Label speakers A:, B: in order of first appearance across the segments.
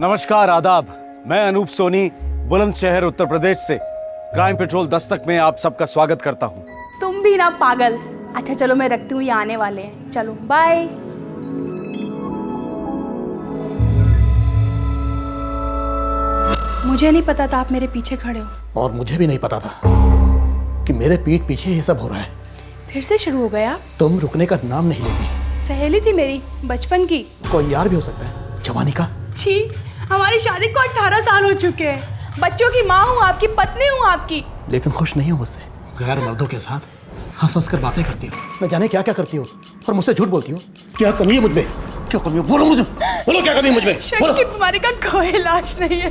A: नमस्कार, आदाब। मैं अनूप सोनी बुलंदशहर उत्तर प्रदेश से क्राइम पेट्रोल दस्तक में आप सबका स्वागत करता हूँ।
B: तुम भी ना पागल। अच्छा चलो मैं रखती हूँ, ये आने वाले हैं। चलो बाय। मुझे नहीं पता था आप मेरे पीछे खड़े हो।
C: और मुझे भी नहीं पता था कि मेरे पीठ पीछे ये सब हो रहा है।
B: फिर से शुरू हो गया?
C: तुम रुकने का नाम नहीं लेती।
B: सहेली थी मेरी बचपन की।
C: कोई यार भी हो सकता है, जवानी का।
B: छी, हमारी शादी को 18 साल हो चुके हैं। बच्चों की माँ हूँ, आपकी पत्नी हूँ आपकी।
C: लेकिन खुश नहीं हो मुझसे। गैर मर्दों के साथ हंस हंस कर बातें करती हो, न जाने क्या क्या करती हो, और मुझसे झूठ बोलती हो। क्या कमी है मुझमें? क्या कमी है? बोलो मुझे, बोलो क्या कमी है मुझमें?
B: शक की बीमारी का कोई इलाज नहीं है।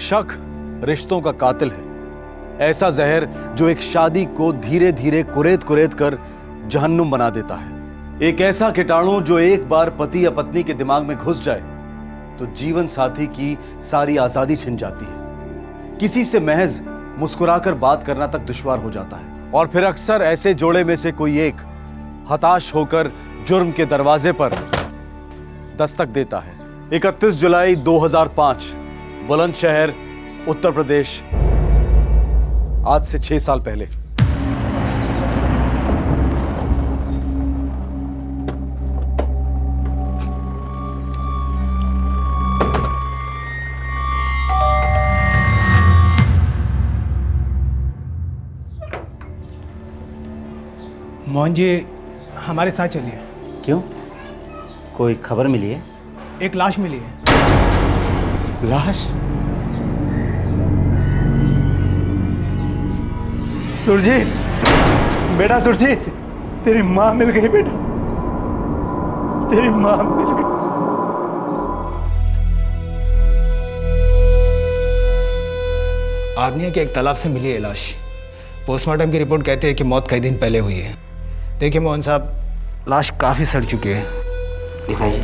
A: शक रिश्तों का कातिल है, ऐसा जहर जो एक शादी को धीरे धीरे कुरेद कुरेद कर जहन्नुम बना देता है। एक ऐसा कीटाणु जो एक बार पति या पत्नी के दिमाग में घुस जाए तो जीवन साथी की सारी आजादी छिन जाती है। किसी से महज मुस्कुराकर बात करना तक दुश्वार हो जाता है। और फिर अक्सर ऐसे जोड़े में से कोई एक हताश होकर जुर्म के दरवाजे पर दस्तक देता है। 31 जुलाई 2005 बुलंदशहर उत्तर प्रदेश, आज से 6 साल पहले।
D: मोहन जी हमारे साथ चलिए।
E: क्यों? कोई खबर मिली है?
D: एक लाश मिली है।
E: लाश?
F: सुरजीत, बेटा सुरजीत, तेरी माँ मिल गई बेटा, तेरी माँ मिल गई।
D: आर्निया के एक तालाब से मिली है लाश। पोस्टमार्टम की रिपोर्ट कहती है कि मौत कई दिन पहले हुई है। देखिए मोहन साहब, लाश काफी सड़ चुकी है।
E: दिखाइए।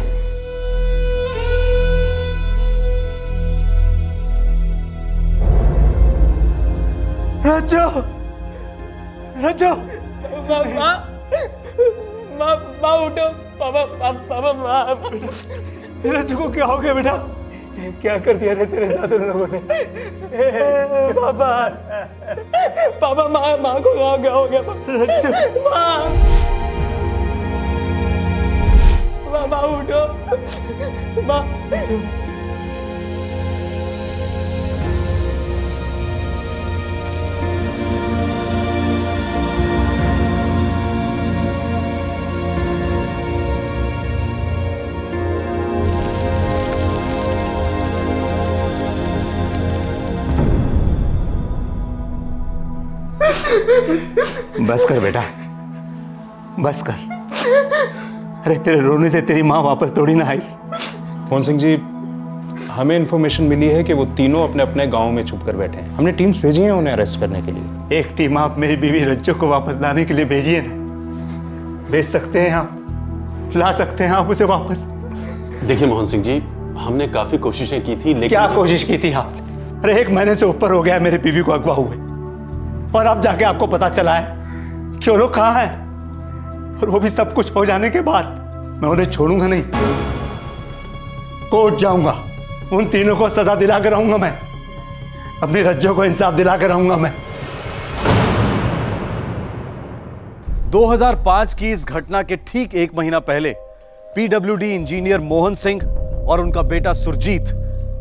F: रज्जो, रज्जो, माँ उठो, पापा माँ। रज्जो को क्या हो गया बेटा? क्या कर दिया रे तेरे साथ उन लोगों ने? पापा माँ को क्या हो गया? रज्जो, माँ उठो, माँ।
E: बस कर बेटा, बस कर। अरे तेरे रोने से तेरी माँ वापस थोड़ी ना आई।
G: मोहन सिंह जी, हमें इन्फॉर्मेशन मिली है कि वो तीनों अपने अपने गांव में छुप कर बैठे हैं। हमने टीम्स भेजी हैं उन्हें अरेस्ट करने के लिए।
E: एक टीम आप मेरी बीवी रज्जो को वापस लाने के लिए भेजिए ना। भेज सकते हैं आप, ला सकते हैं आप उसे वापस।
H: देखिए मोहन सिंह जी, हमने काफी कोशिशें की थी, लेकिन
E: क्या कोशिश की थी आपने? अरे 1 महीने से ऊपर हो गया मेरी बीवी को अगवा हुए, और अब जाके आपको पता चला है कि वो लोग कहाँ हैं, और वो भी सब कुछ हो जाने के बाद। मैं उन्हें छोड़ूंगा नहीं, कोर्ट जाऊंगा, उन तीनों को सजा दिला कर आऊंगा। मैं अपनी रज्जो को इंसाफ दिला कर आऊंगा। मैं
A: 2005 की इस घटना के ठीक 1 महीना पहले पीडब्ल्यूडी इंजीनियर मोहन सिंह और उनका बेटा सुरजीत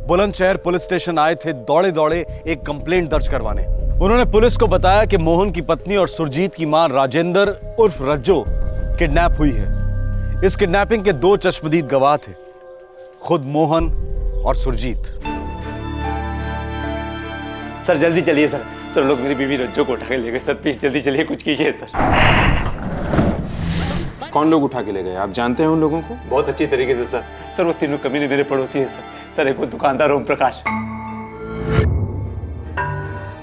A: बुलंदशहर पुलिस स्टेशन आए थे दौड़े दौड़े एक कंप्लेंट दर्ज करवाने। उन्होंने पुलिस को बताया कि मोहन की पत्नी और सुरजीत की मां राजेंद्र उर्फ रज्जो किडनैप हुई है। इस किडनैपिंग के 2 चश्मदीद गवाह थे, खुद मोहन और सुरजीत।
E: सर जल्दी चलिए सर। सर लोग मेरी बीवी रज्जो को उठा के ले गए सर। प्लीज जल्दी चलिए, कुछ कीजिए सर।
G: कौन लोग उठा के ले गए? आप जानते हैं उन लोगों को?
E: बहुत अच्छी तरीके से सर। सर वो तीनों कमीने मेरे पड़ोसी हैं सर। सर एक वो दुकानदार ओम प्रकाश,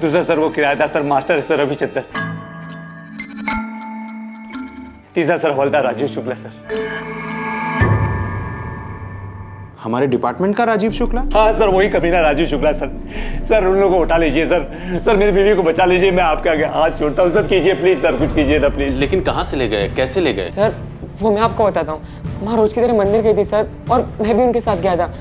E: दूसरा सर वो किराएदार सर मास्टर है सर रविचंद्र, तीसरा सर हवलदार राजीव शुक्ला सर।
G: हमारे डिपार्टमेंट का राजीव शुक्ला?
E: हाँ सर, वही कमीना राजीव शुक्ला सर। सर उन लोगों को उठा लीजिए सर। सर मेरी बीवी को बचा लीजिए, मैं आपके आगे हाथ जोड़ता हूँ सर। कीजिए प्लीज सर, कुछ कीजिए ना प्लीज।
H: लेकिन कहाँ से ले गए, कैसे ले गए?
D: सर
F: वो मैं आपको बताता हूँ। माँ रोज की तरह मंदिर गई थी सर, और मैं भी उनके साथ गया था।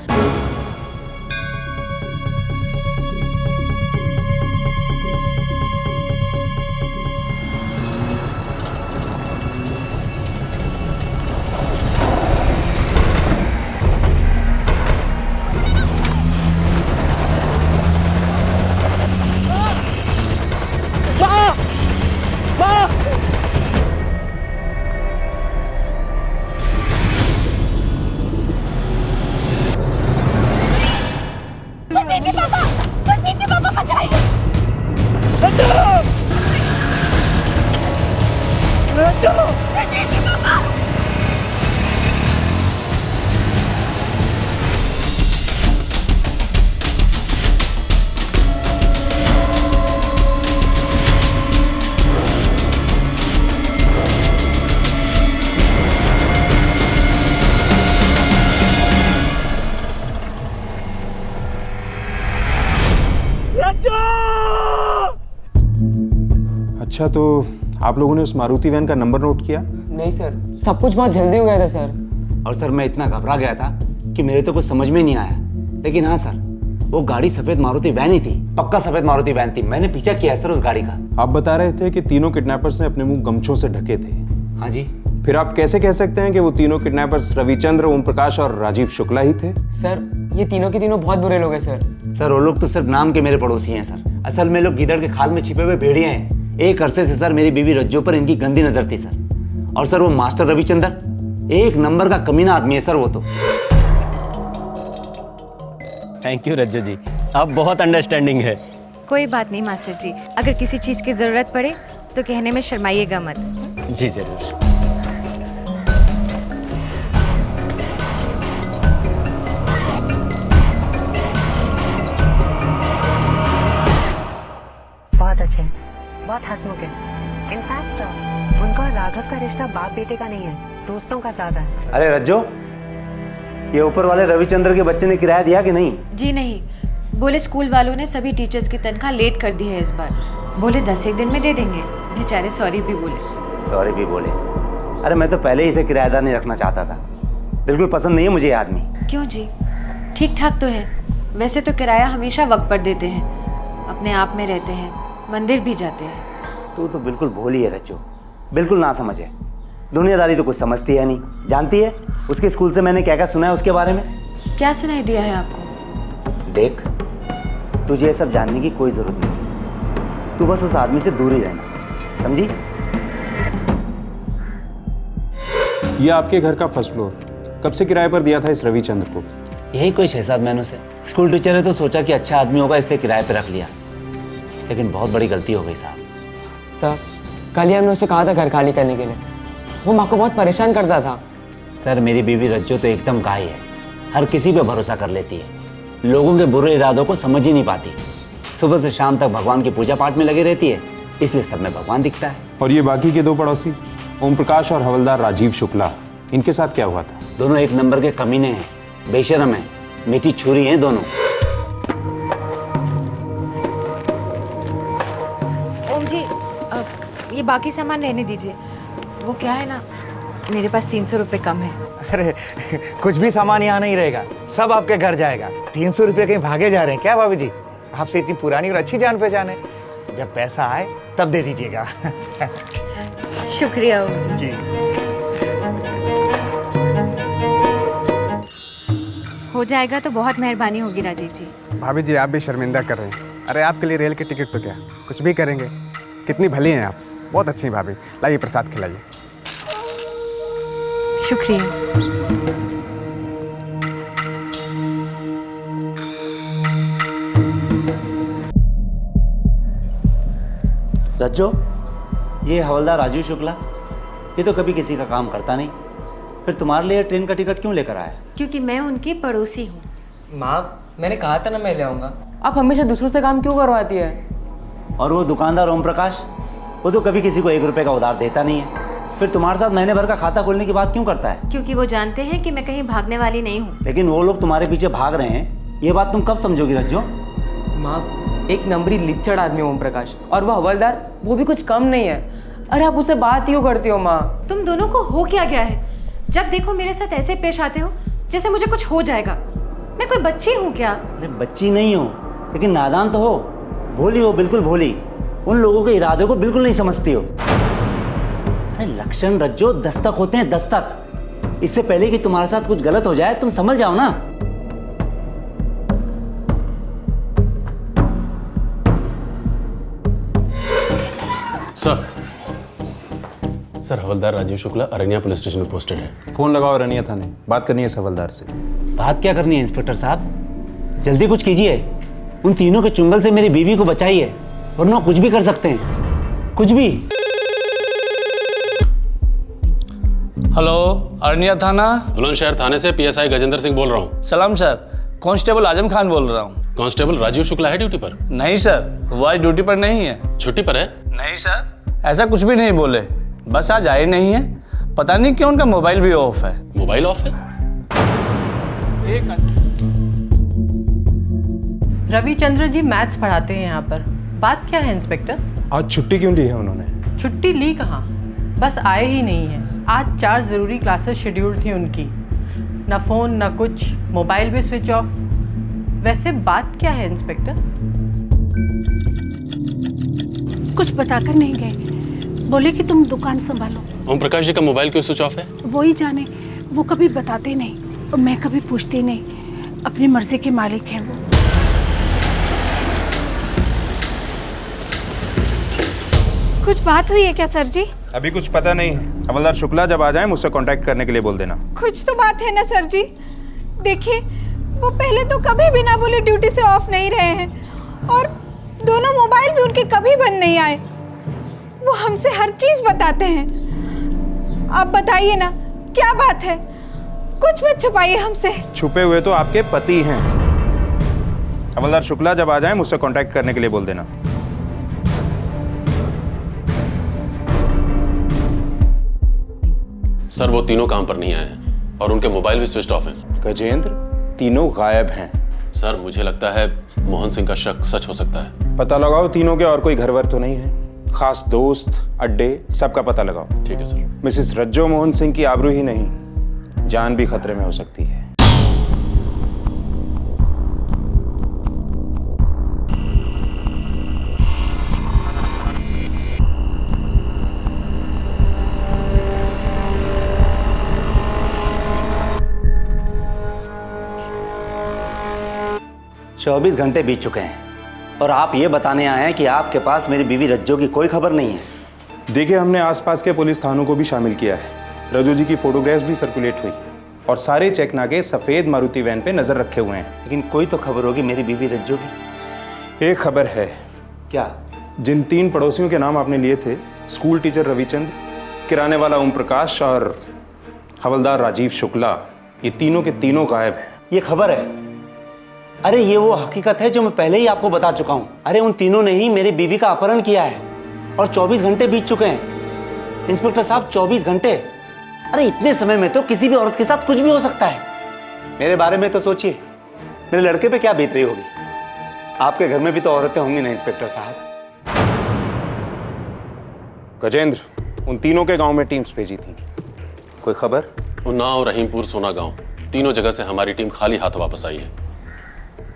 G: अच्छा, तो आप लोगों ने उस मारुति वैन का नंबर नोट किया?
F: नहीं सर, सब कुछ बहुत जल्दी हो गया था सर।
C: और सर मैं इतना घबरा गया था कि मेरे तो कुछ समझ में नहीं आया। लेकिन हाँ सर, वो गाड़ी सफेद मारुति वैन ही थी, पक्का सफेद मारुति वैन थी। मैंने पीछा किया है सर उस गाड़ी का।
G: आप बता रहे थे कि तीनों किडनैपर्स ने अपने मुंह गमछों से ढके थे।
C: हाँ जी।
G: फिर आप कैसे कह सकते हैं कि वो तीनों किडनैपर्स रविचंद्र, ओम प्रकाश और राजीव शुक्ला ही थे?
F: सर ये तीनों के तीनों बहुत बुरे लोग हैं सर।
C: सर वो लोग तो सिर्फ नाम के मेरे पड़ोसी हैं सर। असल में लोग गीदड़ के खाल में छिपे हुए भेड़िए हैं। एक अरसे से सर मेरी बीवी रज्जो पर इनकी गंदी नजर थी सर। और सर वो मास्टर रविचंद्र एक नंबर का कमीना आदमी है सर वो तो।
I: थैंक यू रज्जो जी, आप बहुत अंडरस्टैंडिंग है।
J: कोई बात नहीं मास्टर जी, अगर किसी चीज़ की ज़रूरत पड़े तो कहने में शर्माइएगा मत।
I: जी जरूर।
K: बहुत अच्छे, बहुत हंसमुख है। इनफैक्ट उनका और राघव का रिश्ता बाप बेटे का नहीं है, दोस्तों का ज्यादा है।
C: अरे रज्जो, ये ऊपर वाले रविचंद्र के बच्चे ने किराया दिया कि नहीं?
J: जी नहीं, बोले स्कूल वालों ने सभी टीचर्स की तनख्वाह लेट कर दी है इस बार। बोले 10 दिन में दे देंगे। बेचारे सॉरी भी बोले।
C: सॉरी भी बोले? अरे मैं तो पहले ही इसे किराएदार नहीं रखना चाहता था। बिल्कुल पसंद नहीं है मुझे ये आदमी।
J: क्यों जी, ठीक ठाक तो है। वैसे तो किराया हमेशा वक्त पर देते हैं, अपने आप में रहते हैं, मंदिर भी जाते हैं।
C: तू तो बिल्कुल भोली है रज्जो, बिल्कुल ना समझ है। दुनियादारी तो कुछ समझती है नहीं। जानती है उसके स्कूल से मैंने क्या क्या सुना है उसके बारे में?
J: क्या सुनाई दिया है आपको?
C: देख, तुझे ये सब जानने की कोई जरूरत नहीं। तू बस उस आदमी से दूर ही रहना, समझी?
G: ये आपके घर का फर्स्ट फ्लोर कब से किराए पर दिया था इस रविचंद्र को?
C: यही कोई 6-7 महीनों से। स्कूल टीचर है तो सोचा कि अच्छा आदमी होगा इसलिए किराए पे रख लिया, लेकिन बहुत बड़ी गलती हो गई साहब।
F: सर कल ही हमने उसे कहा था घर खाली करने के लिए। वो माँ को बहुत परेशान करता था।
C: सर मेरी बीवी रज्जो तो एकदम गाय है, हर किसी पे भरोसा कर लेती है, लोगों के बुरे इरादों को समझ ही नहीं पाती। सुबह से शाम तक भगवान की पूजा पाठ में लगी रहती है, इसलिए सब में भगवान दिखता है।
G: और ये बाकी के दो पड़ोसी ओम प्रकाश और हवलदार राजीव शुक्ला, इनके साथ क्या हुआ था?
C: दोनों एक नंबर के कमीने हैं, बेशरम हैं, मीठी छुरी हैं दोनों।
J: ओम जी, ये बाकी सामान रहने दीजिए। वो क्या है ना, मेरे पास 300 रुपये कम है।
L: अरे कुछ भी सामान यहाँ नहीं रहेगा, सब आपके घर जाएगा। 300 रुपये कहीं भागे जा रहे हैं क्या भाभी जी? आपसे इतनी पुरानी और अच्छी जान पहचान है, जब पैसा आए तब दे दीजिएगा।
J: शुक्रिया ओम जी। हो जाएगा तो बहुत मेहरबानी होगी राजीव जी।
M: भाभी जी आप भी शर्मिंदा कर रहे हैं। अरे आपके लिए रेल के टिकट तो क्या, कुछ भी करेंगे। कितनी भली हैं आप, बहुत अच्छी भाभी। लाइए प्रसाद खिलाइए।
J: शुक्रिया।
C: रज्जो, ये हवलदार राजीव शुक्ला, ये तो कभी किसी का काम करता नहीं, फिर तुम्हारे लिए ट्रेन का टिकट क्यों लेकर आया?
J: क्योंकि मैं उनकी पड़ोसी हूँ।
F: माँ मैंने कहा था ना मैं ले आऊँगा। आप हमेशा दूसरों से काम क्यों करवाती है?
C: और वो दुकानदार ओम प्रकाश, वो तो कभी किसी को 1 रुपये का उधार देता नहीं है, फिर तुम्हारे साथ महीने भर का खाता खोलने की बात क्यों करता है?
J: क्योंकि वो जानते हैं कि मैं कहीं भागने वाली नहीं हूँ।
C: लेकिन वो लोग तुम्हारे पीछे भाग रहे हैं, ये बात तुम कब समझोगी रज्जो?
F: माँ एक नंबरी लिच्चड़ आदमी ओम प्रकाश, और वो हवलदार वो भी कुछ कम नहीं है। अरे आप उससे बात क्यों करती हो माँ?
J: तुम दोनों को हो क्या गया है? जब देखो मेरे साथ ऐसे पेश आते हो जैसे मुझे कुछ हो जाएगा। मैं कोई बच्ची हूँ क्या?
C: अरे बच्ची नहीं हो, लेकिन नादान तो हो, भोली हो, बिल्कुल भोली। उन लोगों के इरादों को बिल्कुल नहीं समझती हो। अरे लक्षण रज्जो दस्तक होते हैं, दस्तक। इससे पहले कि तुम्हारे साथ कुछ गलत हो जाए तुम समझ जाओ ना।
H: सर हवलदार राजीव शुक्ला अरनिया पुलिस स्टेशन में पोस्टेड है।
G: फोन लगाओ रनिया थाने, बात करनी है हवलदार से।
C: बात क्या करनी है इंस्पेक्टर साहब? जल्दी कुछ कीजिए, उन तीनों के चुंगल से मेरी बीवी को बचाइए, वरना कुछ भी कर सकते हैं, कुछ भी।
F: हेलो, अरनिया थाना।
H: बुलंदशहर थाने से पीएसआई गजेंद्र सिंह बोल रहा हूँ।
F: सलाम सर, कांस्टेबल आजम खान बोल रहा हूँ।
H: कांस्टेबल राजीव शुक्ला है ड्यूटी पर?
F: नहीं सर, वो आज ड्यूटी पर नहीं है।
H: छुट्टी पर है?
F: नहीं सर, ऐसा कुछ भी नहीं बोले, बस आज आए नहीं है। पता नहीं क्यों उनका मोबाइल भी ऑफ है।
H: मोबाइल ऑफ है?
K: रविचंद्र जी मैथ्स पढ़ाते हैं यहाँ पर। बात क्या है इंस्पेक्टर?
G: आज छुट्टी क्यों ली है उन्होंने?
K: छुट्टी ली कहाँ, बस आए ही नहीं है। आज 4 ज़रूरी क्लासेस शेड्यूल थी उनकी, ना फ़ोन ना कुछ, मोबाइल भी स्विच ऑफ। वैसे बात क्या है इंस्पेक्टर?
B: कुछ बताकर नहीं गए, बोले कि तुम दुकान संभालो।
H: ओम प्रकाश जी का मोबाइल क्यों स्विच ऑफ है?
B: वो ही जाने, वो कभी बताते नहीं और मैं कभी पूछती नहीं। अपनी मर्जी के मालिक हैं वो। कुछ बात हुई है क्या सर जी?
G: अभी कुछ पता नहीं है। हवलदार शुक्ला जब आ जाए मुझसे कांटेक्ट करने के लिए बोल देना।
B: कुछ तो बात है ना सर जी। देखिए, वो पहले तो कभी बिना बोले ड्यूटी से ऑफ नहीं रहे हैं और दोनों मोबाइल भी उनके कभी बंद नहीं आए। वो हमसे हर चीज बताते हैं। आप बताइए ना, क्या बात है? कुछ मत छुपाइए हमसे।
G: छुपे हुए तो आपके पति हैं। हवलदार शुक्ला जब आ जाए मुझसे कांटेक्ट करने के लिए बोल देना।
H: सर वो तीनों काम पर नहीं आए हैं और उनके मोबाइल भी स्विच ऑफ हैं।
G: गजेंद्र, तीनों गायब हैं।
H: सर मुझे लगता है मोहन सिंह का शक सच हो सकता है।
G: पता लगाओ तीनों के और कोई घर वर तो नहीं है। खास दोस्त, अड्डे, सबका पता लगाओ।
H: ठीक है सर।
G: मिसेस रज्जो मोहन सिंह की आबरू ही नहीं, जान भी खतरे में हो सकती है।
C: चौबीस घंटे बीत चुके हैं और आप ये बताने आए हैं कि आपके पास मेरी बीवी रज्जो की कोई खबर नहीं है।
G: देखिए, हमने आसपास के पुलिस थानों को भी शामिल किया है। रज्जो जी की फोटोग्राफ्स भी सर्कुलेट हुई और सारे चेक नाके सफेद मारुति वैन पे नजर रखे हुए हैं।
C: लेकिन कोई तो खबर होगी मेरी बीवी रज्जो की।
G: एक खबर है।
C: क्या?
G: जिन 3 पड़ोसियों के नाम आपने लिए थे, स्कूल टीचर रविचंद्र, किराने वाला ओम प्रकाश और हवलदार राजीव शुक्ला, ये तीनों के तीनों गायब हैं।
C: ये खबर है? अरे ये वो हकीकत है जो मैं पहले ही आपको बता चुका हूं। अरे उन तीनों ने ही मेरी बीवी का अपहरण किया है और 24 घंटे बीत चुके हैं। इंस्पेक्टर साहब, 24 घंटे! अरे इतने समय में तो किसी भी औरत के साथ कुछ भी हो सकता है। मेरे बारे में तो सोचिए, मेरे लड़के पे क्या बीत रही होगी। आपके घर में भी तो औरतें होंगी ना इंस्पेक्टर साहब।
G: गजेंद्र, उन तीनों के गांव में टीम्स भेजी थी, कोई खबर?
H: उन्नाव, रहीमपुर, सोना गांव, तीनों जगह से हमारी टीम खाली हाथ वापस आई है।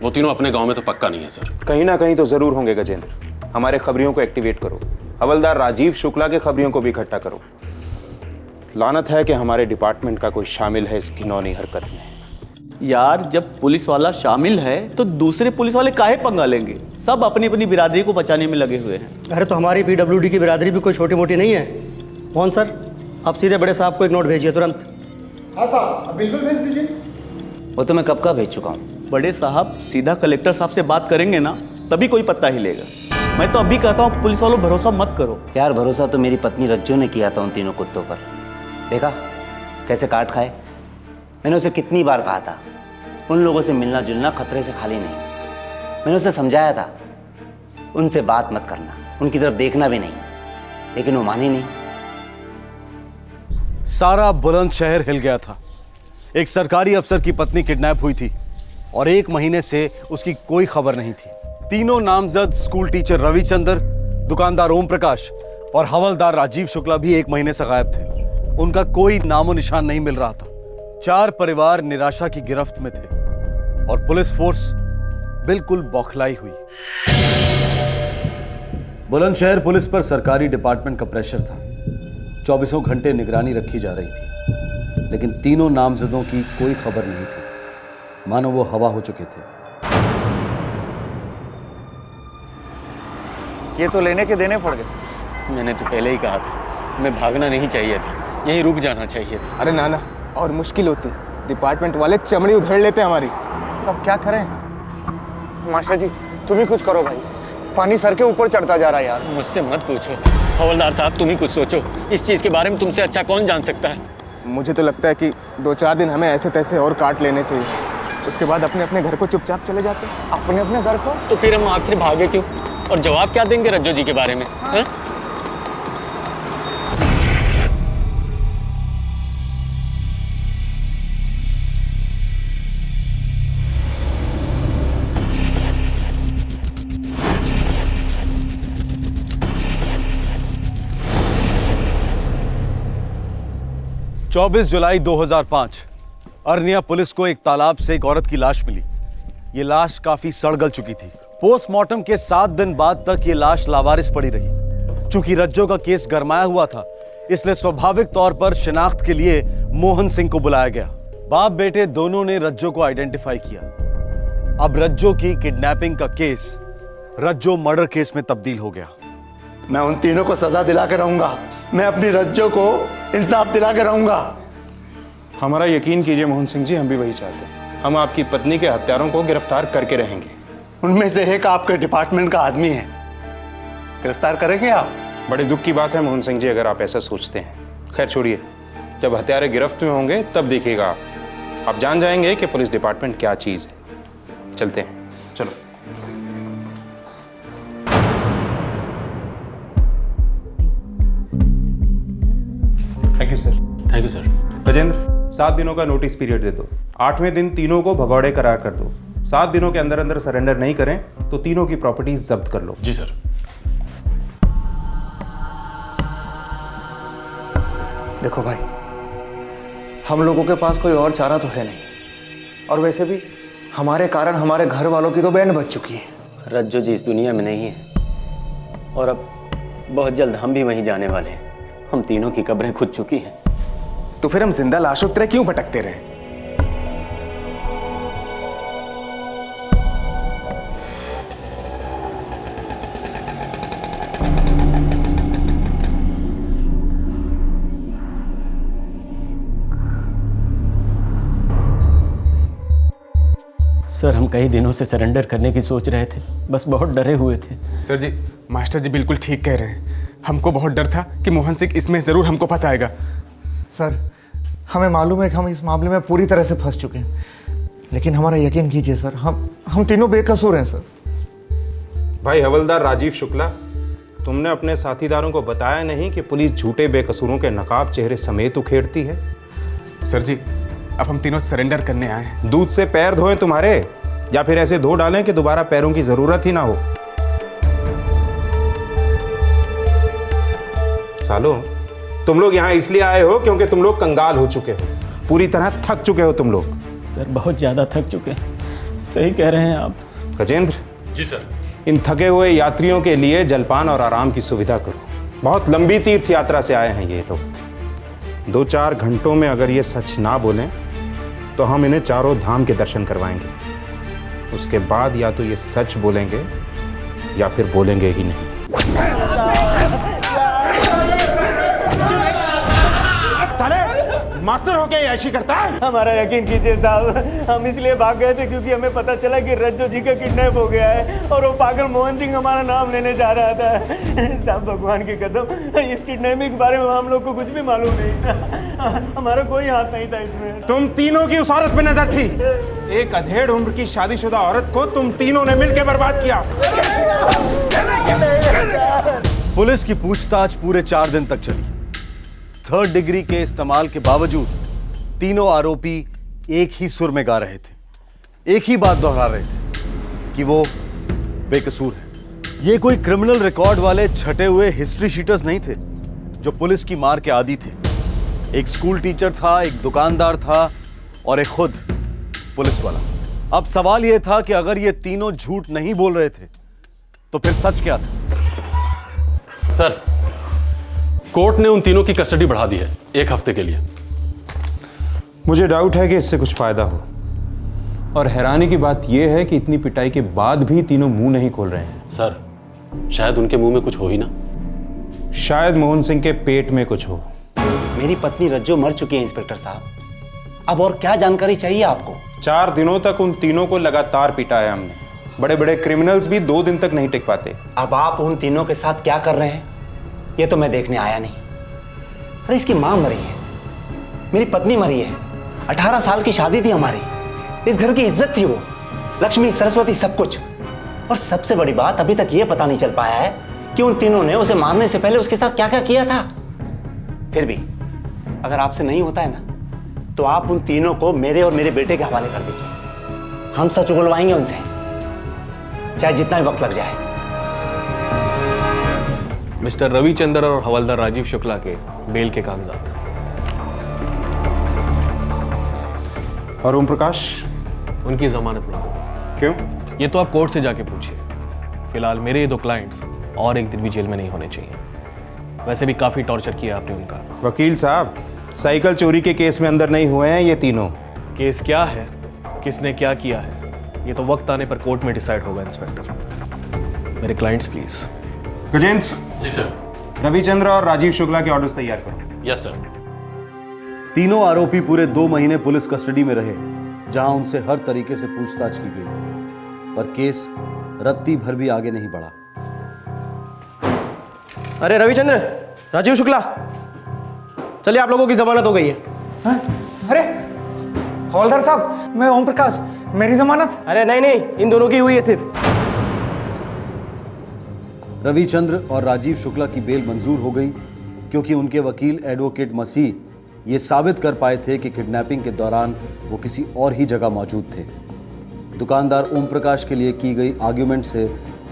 H: वो तीनों अपने गांव में तो पक्का नहीं है सर।
G: कहीं ना कहीं तो जरूर होंगे गजेंद्र। हमारे खबरियों को एक्टिवेट करो, हवलदार राजीव शुक्ला के खबरियों को भी इकट्ठा करो। लानत है कि हमारे डिपार्टमेंट का कोई शामिल है इस घिनौनी हरकत में।
N: यार, जब पुलिस वाला शामिल है तो दूसरे पुलिस वाले काहे पंगा लेंगे? सब अपनी अपनी बिरादरी को बचाने में लगे हुए हैं।
O: अरे तो हमारी पीडब्ल्यूडी की बिरादरी भी कोई छोटी मोटी नहीं है। मोहन सर, आप सीधे बड़े साहब को एक नोट भेजिए तुरंत।
D: हाँ साहब, बिल्कुल भेज दीजिए।
C: वो तो मैं कब का भेज चुका हूँ।
N: बड़े साहब सीधा कलेक्टर साहब से बात करेंगे ना, तभी कोई पत्ता हिलेगा। मैं तो अभी कहता हूँ पुलिस वालों भरोसा मत करो।
C: यार भरोसा तो मेरी पत्नी रज्जो ने किया था उन तीनों कुत्तों पर। देखा कैसे काट खाए। मैंने उसे कितनी बार कहा था, उन लोगों से मिलना जुलना खतरे से खाली नहीं। मैंने उसे समझाया था, उनसे बात मत करना, उनकी तरफ देखना भी नहीं, लेकिन वो मानी नहीं।
A: सारा बुलंदशहर हिल गया था। एक सरकारी अफसर की पत्नी किडनैप हुई थी और 1 महीने से उसकी कोई खबर नहीं थी। तीनों नामजद स्कूल टीचर रविचंद्र, दुकानदार ओम प्रकाश और हवलदार राजीव शुक्ला भी 1 महीने से गायब थे। उनका कोई नामो निशान नहीं मिल रहा था। 4 परिवार निराशा की गिरफ्त में थे और पुलिस फोर्स बिल्कुल बौखलाई हुई। बुलंदशहर पुलिस पर सरकारी डिपार्टमेंट का प्रेशर था। 24 घंटे निगरानी रखी जा रही थी, लेकिन तीनों नामजदों की कोई खबर नहीं थी, मानो वो हवा हो चुके थे।
L: ये तो लेने के देने पड़ गए।
I: मैंने तो पहले ही कहा था, हमें भागना नहीं चाहिए था, यहीं रुक जाना चाहिए था।
M: अरे नाना, और मुश्किल होती, डिपार्टमेंट वाले चमड़ी उधेड़ लेते हमारी।
L: तो अब क्या करें? मास्टर जी तुम ही कुछ करो भाई, पानी सर के ऊपर चढ़ता जा रहा है यार।
I: मुझसे मत पूछो हवलदार साहब, तुम ही कुछ सोचो। इस चीज़ के बारे में तुमसे अच्छा कौन जान सकता है।
M: मुझे तो लगता है कि 2-4 दिन हमें ऐसे तैसे और काट लेने चाहिए, उसके बाद अपने अपने घर को चुपचाप चले जाते।
L: अपने अपने घर को?
I: तो फिर हम आखिर भागे क्यों? और जवाब क्या देंगे रज्जो जी के बारे में? हाँ?
A: चौबीस जुलाई 2005 अरनिया पुलिस को एक तालाब से एक औरत की लाश मिली। ये लाश काफी सड़-गल चुकी थी। पोस्टमार्टम के 7 दिन बाद तक ये लाश लावारिस पड़ी रही। चूंकि रज्जो का केस गरमाया हुआ था, इसलिए स्वाभाविक तौर पर शिनाख्त के लिए मोहन सिंह को बुलाया गया। बाप बेटे दोनों ने रज्जो को आइडेंटिफाई किया। अब रज्जो की किडनैपिंग का केस रज्जो मर्डर केस में तब्दील हो गया।
E: मैं उन तीनों को सजा दिला के रहूंगा। मैं अपनी रज्जो को इंसाफ दिला के रहूंगा।
G: हमारा यकीन कीजिए मोहन सिंह जी, हम भी वही चाहते हैं। हम आपकी पत्नी के हत्यारों को गिरफ्तार करके रहेंगे।
E: उनमें से एक आपके डिपार्टमेंट का आदमी है, गिरफ्तार करेंगे आप?
G: बड़े दुख की बात है मोहन सिंह जी, अगर आप ऐसा सोचते हैं। खैर छोड़िए, जब हत्यारे गिरफ्त में होंगे तब देखिएगा आप जान जाएंगे कि पुलिस डिपार्टमेंट क्या चीज़ है। चलते हैं, चलो। Thank you sir.
H: Thank you sir.
G: Gajendra, 7 दिनों का नोटिस पीरियड दे दो। 8वें दिन तीनों को भगौड़े करार कर दो। 7 दिनों के अंदर अंदर सरेंडर नहीं करें तो तीनों की प्रॉपर्टीज जब्त कर लो।
H: जी सर।
L: देखो भाई, हम लोगों के पास कोई और चारा तो है नहीं, और वैसे भी हमारे कारण हमारे घर वालों की तो बैंड बज चुकी है।
I: रज्जो जी इस दुनिया में नहीं है और अब बहुत जल्द हम भी वहीं जाने वाले हैं। हम तीनों की कब्रें खुद चुकी हैं।
M: तो फिर हम जिंदा लाशों की तरह क्यों भटकते रहे?
I: सर, हम कई दिनों से सरेंडर करने की सोच रहे थे, बस बहुत डरे हुए थे।
M: सर जी, मास्टर जी बिल्कुल ठीक कह रहे हैं। हमको बहुत डर था कि मोहन सिंह इसमें जरूर हमको फंसाएगा।
L: सर, हमें मालूम है कि हम इस मामले में पूरी तरह से फंस चुके हैं, लेकिन हमारा यकीन कीजिए सर, हम तीनों बेकसूर हैं सर।
G: भाई हवलदार राजीव शुक्ला, तुमने अपने साथीदारों को बताया नहीं कि पुलिस झूठे बेकसूरों के नकाब चेहरे समेत उखेड़ती है?
M: सर जी, अब हम तीनों सरेंडर करने आए हैं।
G: दूध से पैर धोएं तुम्हारे, या फिर ऐसे धो डालें कि दोबारा पैरों की जरूरत ही ना हो। सालो, तुम लोग यहाँ इसलिए आए हो क्योंकि तुम लोग कंगाल हो चुके हो, पूरी तरह थक चुके हो तुम लोग।
I: सर, बहुत ज्यादा थक चुके हैं। सही कह रहे हैं आप।
G: गजेंद्र
H: जी सर।
G: इन थके हुए यात्रियों के लिए जलपान और आराम की सुविधा करो। बहुत लंबी तीर्थ यात्रा से आए हैं ये लोग। 2-4 घंटों में अगर ये सच ना बोलें तो हम इन्हें चारों धाम के दर्शन करवाएंगे। उसके बाद या तो ये सच बोलेंगे या फिर बोलेंगे ही नहीं। साले, मास्टर होके ऐसी करता है?
N: हमारा यकीन कीजिए साहब, हम इसलिए भाग गए थे क्योंकि हमें पता चला कि रज्जो जी का किडनैप हो गया है और वो पागल मोहन सिंह हमारा नाम लेने जा रहा था। साहब, भगवान की कसम, इस किडनैपिंग के बारे में हम लोग को कुछ भी मालूम नहीं था। हमारा कोई हाथ नहीं था इसमें।
G: तुम तीनों की उस औरत पे नजर थी। एक अधेड़ उम्र की शादीशुदा औरत को तुम तीनों ने मिलकर बर्बाद किया।
A: पुलिस की पूछताछ पूरे 4 दिन तक चली। 3rd डिग्री के इस्तेमाल के बावजूद तीनों आरोपी एक ही सुर में गा रहे थे, एक ही बात दोहरा रहे थे कि वो बेकसूर है। ये कोई क्रिमिनल रिकॉर्ड वाले छटे हुए हिस्ट्री शीटर्स नहीं थे जो पुलिस की मार के आदी थे। एक स्कूल टीचर था, एक दुकानदार था और एक खुद पुलिस वाला। अब सवाल यह था कि अगर ये तीनों झूठ नहीं बोल रहे थे तो फिर सच क्या था?
H: सर, कोर्ट ने उन तीनों की कस्टडी बढ़ा दी है 1 हफ्ते के लिए।
G: मुझे डाउट है कि इससे कुछ फायदा हो, और हैरानी की बात यह है कि इतनी पिटाई के बाद भी तीनों मुंह नहीं खोल रहे हैं।
H: सर, शायद उनके मुंह में कुछ हो ही ना।
G: शायद मोहन सिंह के पेट में कुछ हो।
C: मेरी पत्नी रज्जो मर चुकी है इंस्पेक्टर साहब, अब और क्या जानकारी चाहिए आपको?
G: 4 दिनों तक उन तीनों को लगातार पिटाया हमने। बड़े बड़े क्रिमिनल्स भी 2 दिन तक नहीं टिक पाते।
C: अब आप उन तीनों के साथ क्या कर रहे हैं ये तो मैं देखने आया नहीं। अरे इसकी मां मरी है, मेरी पत्नी मरी है, 18 साल की शादी थी हमारी, इस घर की इज्जत थी वो, लक्ष्मी सरस्वती सब कुछ। और सबसे बड़ी बात, अभी तक ये पता नहीं चल पाया है कि उन तीनों ने उसे मारने से पहले उसके साथ क्या क्या किया था। फिर भी अगर आपसे नहीं होता है ना तो आप उन तीनों को मेरे और मेरे बेटे के हवाले कर दीजिए। हम सच उगलवाएंगे उनसे, चाहे जितना भी वक्त लग जाए।
P: मिस्टर रविचंद्र और हवलदार राजीव शुक्ला के बेल के कागजात।
G: और ओम प्रकाश?
P: उनकी जमानत नहीं।
G: क्यों?
P: ये तो आप कोर्ट से जाके पूछिए। फिलहाल मेरे ये 2 क्लाइंट्स और 1 दिन भी जेल में नहीं होने चाहिए। वैसे भी काफी टॉर्चर किया आपने उनका।
G: वकील साहब, साइकिल चोरी के केस में अंदर नहीं हुए हैं ये तीनों।
P: केस क्या है, किसने क्या किया है, ये तो वक्त आने पर कोर्ट में डिसाइड होगा। इंस्पेक्टर, मेरे क्लाइंट्स प्लीज।
G: गजेंद्र।
H: जी सर।
G: रविचंद्र और राजीव शुक्ला के ऑर्डर्स तैयार करो।
H: Yes sir.
A: तीनों आरोपी पूरे 2 महीने पुलिस कस्टडी में रहे, जहां उनसे हर तरीके से पूछताछ की गई, पर केस रत्ती भर भी आगे नहीं बढ़ा।
F: अरे रविचंद्र, राजीव शुक्ला, चलिए आप लोगों की जमानत हो गई है।
L: हाँ? अरे हवलदार साहब, मैं ओम प्रकाश, मेरी जमानत?
F: अरे नहीं नहीं, इन दोनों की हुई है सिर्फ।
A: रविचंद्र और राजीव शुक्ला की बेल मंजूर हो गई क्योंकि उनके वकील एडवोकेट मसीह ये साबित कर पाए थे कि किडनैपिंग के दौरान वो किसी और ही जगह मौजूद थे। दुकानदार ओम प्रकाश के लिए की गई आर्ग्यूमेंट से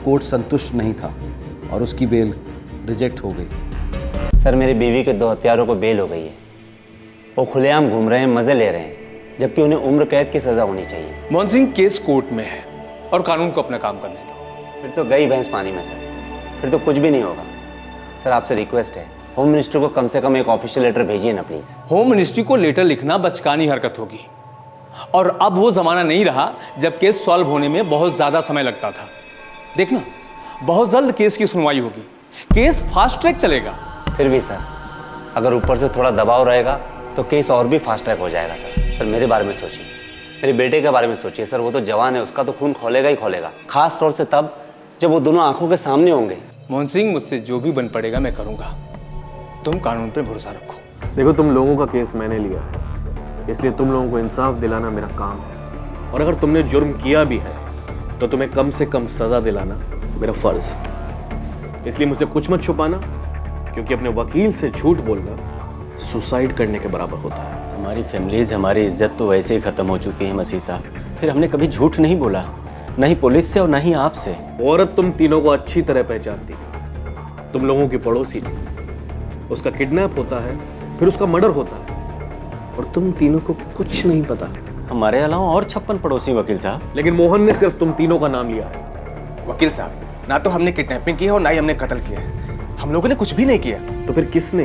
A: कोर्ट संतुष्ट नहीं था और उसकी बेल रिजेक्ट हो गई।
C: सर, मेरी बीवी के 2 हत्यारों को बेल हो गई है। वो खुलेआम घूम रहे हैं, मजे ले रहे हैं, जबकि उन्हें उम्र कैद की सजा होनी चाहिए।
F: मोहन सिंह, केस कोर्ट में है और कानून को अपना काम करने दो।
C: फिर तो गई भैंस पानी में सर, फिर तो कुछ भी नहीं होगा। सर, आपसे रिक्वेस्ट है, होम मिनिस्टर को कम से कम एक ऑफिशियल लेटर भेजिए ना प्लीज।
F: होम मिनिस्ट्री को लेटर लिखना बचकानी हरकत होगी, और अब वो जमाना नहीं रहा जब केस सॉल्व होने में बहुत ज्यादा समय लगता था। देखना, बहुत जल्द केस की सुनवाई होगी, केस फास्ट ट्रैक चलेगा।
C: फिर भी सर, अगर ऊपर से थोड़ा दबाव रहेगा तो केस और भी फास्ट ट्रैक हो जाएगा। सर, मेरे बारे में सोचिए, मेरे बेटे के बारे में सोचिए। सर, वो तो जवान है, उसका तो खून खोलेगा ही खोलेगा, खास तौर से तब जब वो दोनों आंखों के सामने होंगे।
F: मोहन सिंह, मुझसे जो भी बन पड़ेगा मैं करूंगा, तुम कानून पे भरोसा रखो।
P: देखो, तुम लोगों का केस मैंने लिया है, इसलिए तुम लोगों को इंसाफ दिलाना मेरा काम है, और अगर तुमने जुर्म किया भी है तो तुम्हें कम से कम सजा दिलाना मेरा फर्ज। इसलिए मुझसे कुछ मत छुपाना, क्योंकि अपने वकील से झूठ बोलना सुसाइड करने के बराबर होता है।
I: हमारी फैमिलीज, हमारी इज्जत तो वैसे ही खत्म हो चुकी है मसीह साहब, फिर हमने कभी झूठ नहीं बोला, न ही पुलिस से और न ही आपसे।
P: औरत तुम तीनों को अच्छी तरह पहचानती, तुम लोगों की पड़ोसी थी, उसका किडनैप होता है, फिर उसका मर्डर होता है, और तुम तीनों को कुछ नहीं पता।
I: हमारे अलावा और 56 पड़ोसी वकील साहब।
P: लेकिन मोहन ने सिर्फ तुम तीनों का नाम लिया है।
M: वकील साहब, ना तो हमने किडनैपिंग की है और ना ही हमने कत्ल किया है। हम लोगों ने कुछ भी नहीं किया।
P: तो फिर किसने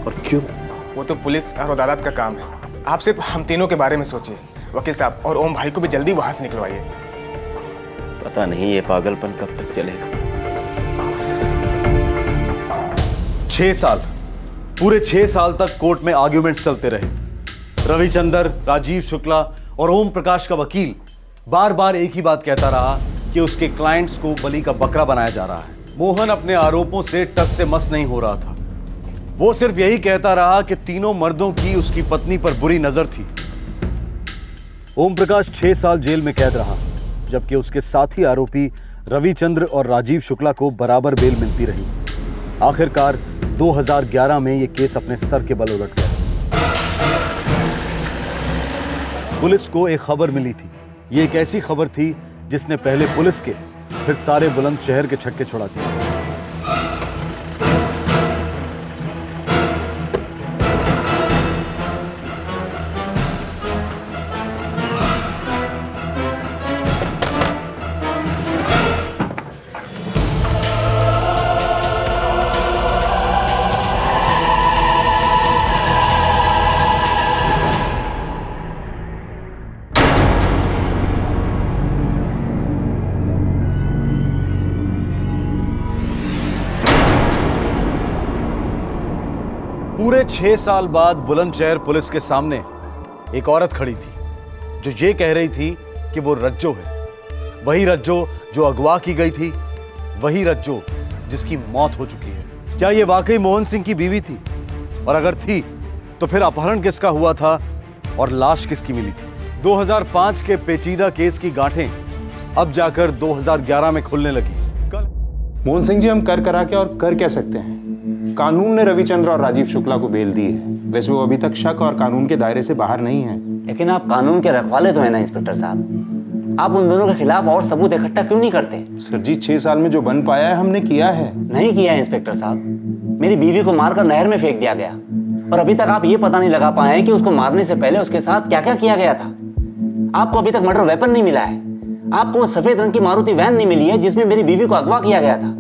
P: और क्यों?
M: वो तो पुलिस और अदालत का काम है। आप सिर्फ हम तीनों के बारे में सोचिए वकील साहब, और ओम भाई को भी जल्दी वहां से निकलवाइए।
I: पता नहीं ये पागलपन कब तक चलेगा।
A: 6 साल, पूरे 6 साल तक कोर्ट में आर्ग्यूमेंट्स चलते रहे। रविचंद्र, राजीव शुक्ला और ओम प्रकाश का वकील बार बार एक ही बात कहता रहा कि उसके क्लाइंट्स को बलि का बकरा बनाया जा रहा है। मोहन अपने आरोपों से टस से मस नहीं हो रहा था। वो सिर्फ यही कहता रहा कि तीनों मर्दों की उसकी पत्नी पर बुरी नजर थी। ओम प्रकाश 6 साल जेल में कैद रहा, जबकि उसके साथी आरोपी रविचंद्र और राजीव शुक्ला को बराबर बेल मिलती रही। आखिरकार 2011 में यह केस अपने सर के बल उलट गया। पुलिस को एक खबर मिली थी। ये एक ऐसी खबर थी जिसने पहले पुलिस के, फिर सारे बुलंदशहर के छक्के छुड़ा दिए। पूरे 6 साल बाद बुलंदशहर पुलिस के सामने एक औरत खड़ी थी जो ये कह रही थी कि वो रज्जो है, वही रज्जो जो अगवा की गई थी, वही रज्जो जिसकी मौत हो चुकी है। क्या ये वाकई मोहन सिंह की बीवी थी? और अगर थी तो फिर अपहरण किसका हुआ था और लाश किसकी मिली थी? 2005 के पेचीदा केस की गांठें अब जाकर 2011 में खुलने लगी।
G: मोहन सिंह जी, हम कर करा के और कर क्या सकते हैं? कानून ने रविचंद्र और राजीव शुक्ला को बेल दी है। वैसे वो अभी तक शक और कानून के दायरे से बाहर नहीं है।
C: लेकिन आप कानून के रखवाले तो है ना इंस्पेक्टर साहब, आप उन दोनों के खिलाफ और सबूत इकट्ठा क्यों नहीं करते?
G: सर जी, 6 साल में जो बन पाया है हमने किया है।
C: नहीं किया है इंस्पेक्टर साहब, मेरी बीवी को मारकर नहर में फेंक दिया गया और अभी तक आप ये पता नहीं लगा पाए कि उसको मारने से पहले उसके साथ क्या क्या किया गया था। आपको अभी तक मर्डर वेपन नहीं मिला है, आपको वो सफेद रंग की मारुति वैन नहीं मिली है जिसमें मेरी बीवी को अगवा किया गया था।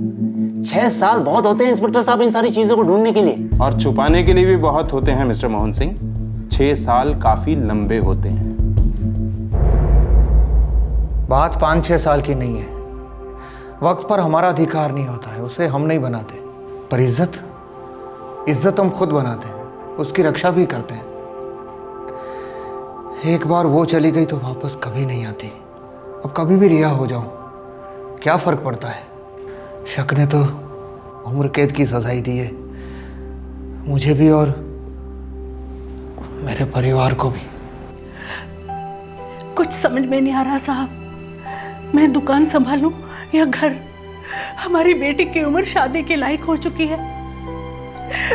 C: 6 साल बहुत होते हैं इंस्पेक्टर साहब इन सारी चीजों को ढूंढने के लिए,
G: और छुपाने के लिए भी बहुत होते हैं मिस्टर मोहन सिंह। 6 साल काफी लंबे होते हैं।
L: बात 5-6 साल की नहीं है। वक्त पर हमारा अधिकार नहीं होता है, उसे हम नहीं बनाते। पर इज्जत हम खुद बनाते हैं, उसकी रक्षा भी करते हैं। एक बार वो चली गई तो वापस कभी नहीं आती। अब कभी भी रिहा हो जाऊं, क्या फर्क पड़ता है? शक ने तो उम्र कैद की सजाई दी है, मुझे भी और मेरे परिवार को भी।
Q: कुछ समझ में नहीं आ रहा साहब, मैं दुकान संभालूं या घर? हमारी बेटी की उम्र शादी के लायक हो चुकी है,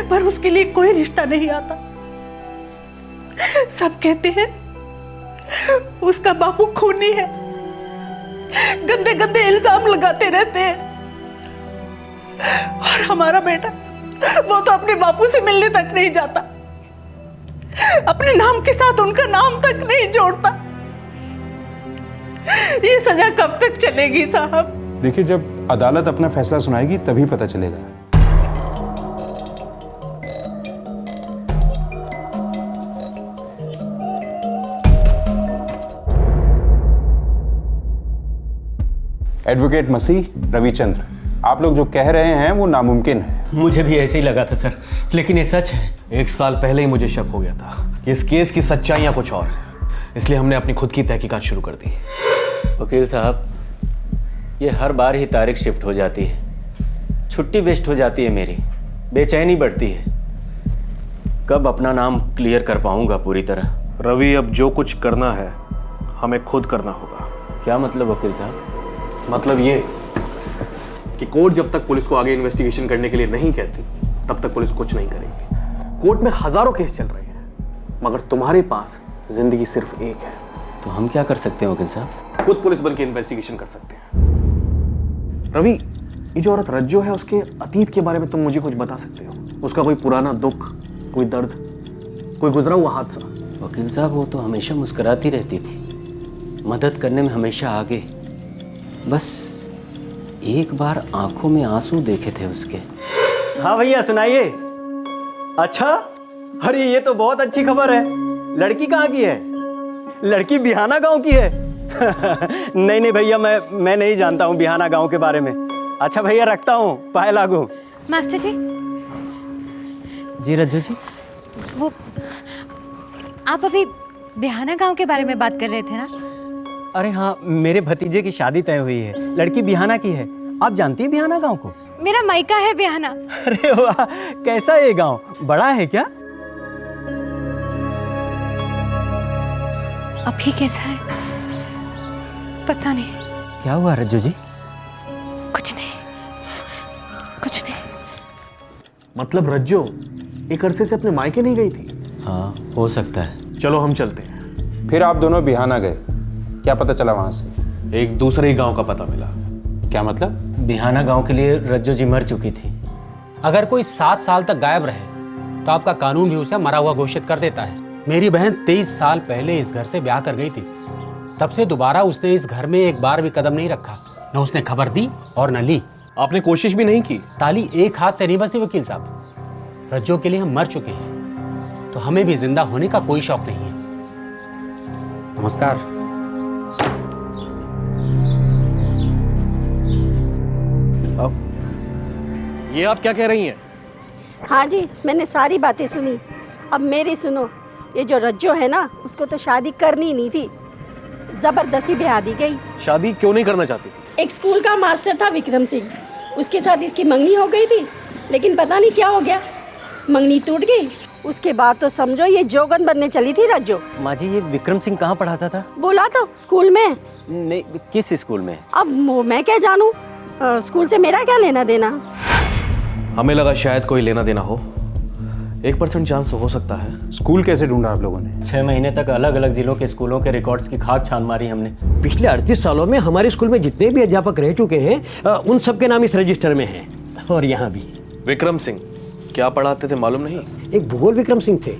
Q: पर उसके लिए कोई रिश्ता नहीं आता। सब कहते हैं उसका बापू खूनी है, गंदे गंदे इल्जाम लगाते रहते हैं। और हमारा बेटा, वो तो अपने बापू से मिलने तक नहीं जाता, अपने नाम के साथ उनका नाम तक नहीं जोड़ता। ये सजा कब तक चलेगी साहब?
G: देखिए, जब अदालत अपना फैसला सुनाएगी तभी पता चलेगा। एडवोकेट मसीह, रविचंद्र, आप लोग जो कह रहे हैं वो नामुमकिन है।
I: मुझे भी ऐसे ही लगा था सर, लेकिन ये सच है।
P: 1 साल पहले ही मुझे शक हो गया था कि इस केस की सच्चाइयां कुछ और हैं, इसलिए हमने अपनी खुद की तहकीकात शुरू कर दी।
I: वकील साहब, ये हर बार ही तारीख शिफ्ट हो जाती है, छुट्टी वेस्ट हो जाती है मेरी, बेचैनी बढ़ती है। कब अपना नाम क्लियर कर पाऊंगा पूरी तरह?
P: रवि, अब जो कुछ करना है हमें खुद करना होगा।
I: क्या मतलब वकील साहब?
P: मतलब ये कि कोर्ट जब तक पुलिस को आगे इन्वेस्टिगेशन करने के लिए नहीं कहती तब तक पुलिस कुछ नहीं करेगी। कोर्ट में हजारों केस चल रहे हैं, मगर तुम्हारे पास जिंदगी सिर्फ एक है।
I: तो हम क्या कर सकते हैं वकील साहब?
P: खुद पुलिस बन के इन्वेस्टिगेशन कर सकते हैं। रवि, ये जो औरत रज्जो है, उसके अतीत के बारे में तुम मुझे कुछ बता सकते हो? उसका कोई पुराना दुख, कोई दर्द, कोई गुजरा हुआ हादसा?
I: वकील साहब, वो तो हमेशा मुस्कुराती रहती थी, मदद करने में हमेशा आगे। बस एक बार आंखों में आंसू देखे थे उसके। हाँ भैया, सुनाइए। अच्छा, अरे ये तो बहुत अच्छी खबर है। लड़की कहाँ की है? लड़की बिहाना गांव की है। नहीं नहीं भैया, मैं नहीं जानता हूँ बिहाना गांव के बारे में। अच्छा भैया, रखता हूँ, पाए लागू।
J: मास्टर जी।
I: जी रज्जू जी।
J: वो आप अभी बिहाना गांव के बारे में बात कर रहे थे ना?
I: अरे हाँ, मेरे भतीजे की शादी तय हुई है, लड़की बिहाना की है। आप जानती है बिहाना गांव को?
J: मेरा मायका है बिहाना।
I: अरे वाह, कैसा है ये गांव? बड़ा है क्या?
J: अभी कैसा है पता नहीं।
I: क्या हुआ रज्जू जी?
J: कुछ नहीं, कुछ नहीं।
P: मतलब रज्जो एक अरसे से अपने मायके नहीं गई थी?
I: हाँ, हो सकता है।
P: चलो हम चलते हैं।
G: फिर आप दोनों बिहाना गए, क्या पता चला वहां से?
P: एक दूसरे ही गांव का पता मिला।
G: क्या मतलब?
I: बिहाना गांव के लिए रज्जो जी मर चुकी थी।
R: अगर कोई 7 साल तक गायब रहे तो आपका कानून भी उसे मरा हुआ घोषित कर देता है। मेरी बहन 23 साल पहले इस घर से ब्याह कर गई थी, तब से दोबारा उसने इस घर में एक बार भी कदम नहीं रखा। न उसने खबर दी और न ली।
P: आपने कोशिश भी नहीं की?
R: ताली एक हाथ से नहीं बजती वकील साहब। रज्जो के लिए हम मर चुके हैं, तो हमें भी जिंदा होने का कोई शौक नहीं है। नमस्कार।
P: ये आप क्या कह रही हैं?
S: हाँ जी, मैंने सारी बातें सुनी। अब मेरी सुनो, ये जो रज्जो है ना, उसको तो शादी करनी नहीं थी, जबरदस्ती ब्याह दी गई।
P: शादी क्यों नहीं करना चाहती?
S: एक स्कूल का मास्टर था विक्रम सिंह, उसके साथ इसकी मंगनी हो गई थी, लेकिन पता नहीं क्या हो गया, मंगनी टूट गई। उसके बाद तो समझो ये जोगन बनने चली थी रज्जो।
I: माँ जी, ये विक्रम सिंह कहाँ पढ़ाता था?
S: बोला तो स्कूल में।
I: नहीं, किस स्कूल में?
S: अब मैं क्या जानूं, स्कूल से मेरा क्या लेना देना।
P: हमें लगा शायद कोई लेना देना हो, 1% चांस तो हो सकता है।
G: स्कूल कैसे ढूंढा आप लोगों ने?
I: 6 महीने तक अलग अलग जिलों के स्कूलों के रिकॉर्ड्स की खाक छान मारी हमने। पिछले 38 सालों में हमारे स्कूल में जितने भी अध्यापक रह चुके हैं उन सबके नाम इस रजिस्टर में हैं, और यहाँ भी।
P: विक्रम सिंह क्या पढ़ाते थे मालूम नहीं?
I: एक भूगोल विक्रम सिंह थे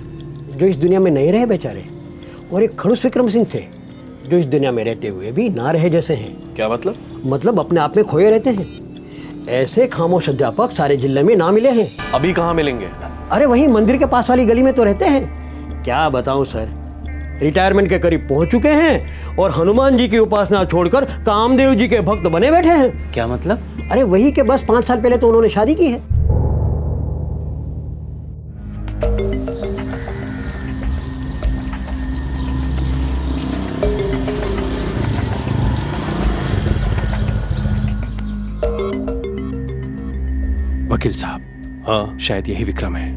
I: जो इस दुनिया में नहीं रहे बेचारे, और एक खड़ूस विक्रम सिंह थे जो इस दुनिया में रहते हुए भी ना रहे जैसे हैं।
P: क्या मतलब?
I: मतलब अपने आप में खोए रहते हैं। ऐसे खामोश अध्यापक सारे जिले में ना मिले हैं।
P: अभी कहाँ मिलेंगे?
I: अरे वही मंदिर के पास वाली गली में तो रहते हैं। क्या बताऊं सर, रिटायरमेंट के करीब पहुंच चुके हैं और हनुमान जी की उपासना छोड़कर कामदेव जी के भक्त बने बैठे हैं।
O: क्या मतलब?
I: अरे वही के बस 5 साल पहले तो उन्होंने शादी की है।
T: वकील साहब,
P: हाँ
T: शायद यही विक्रम है।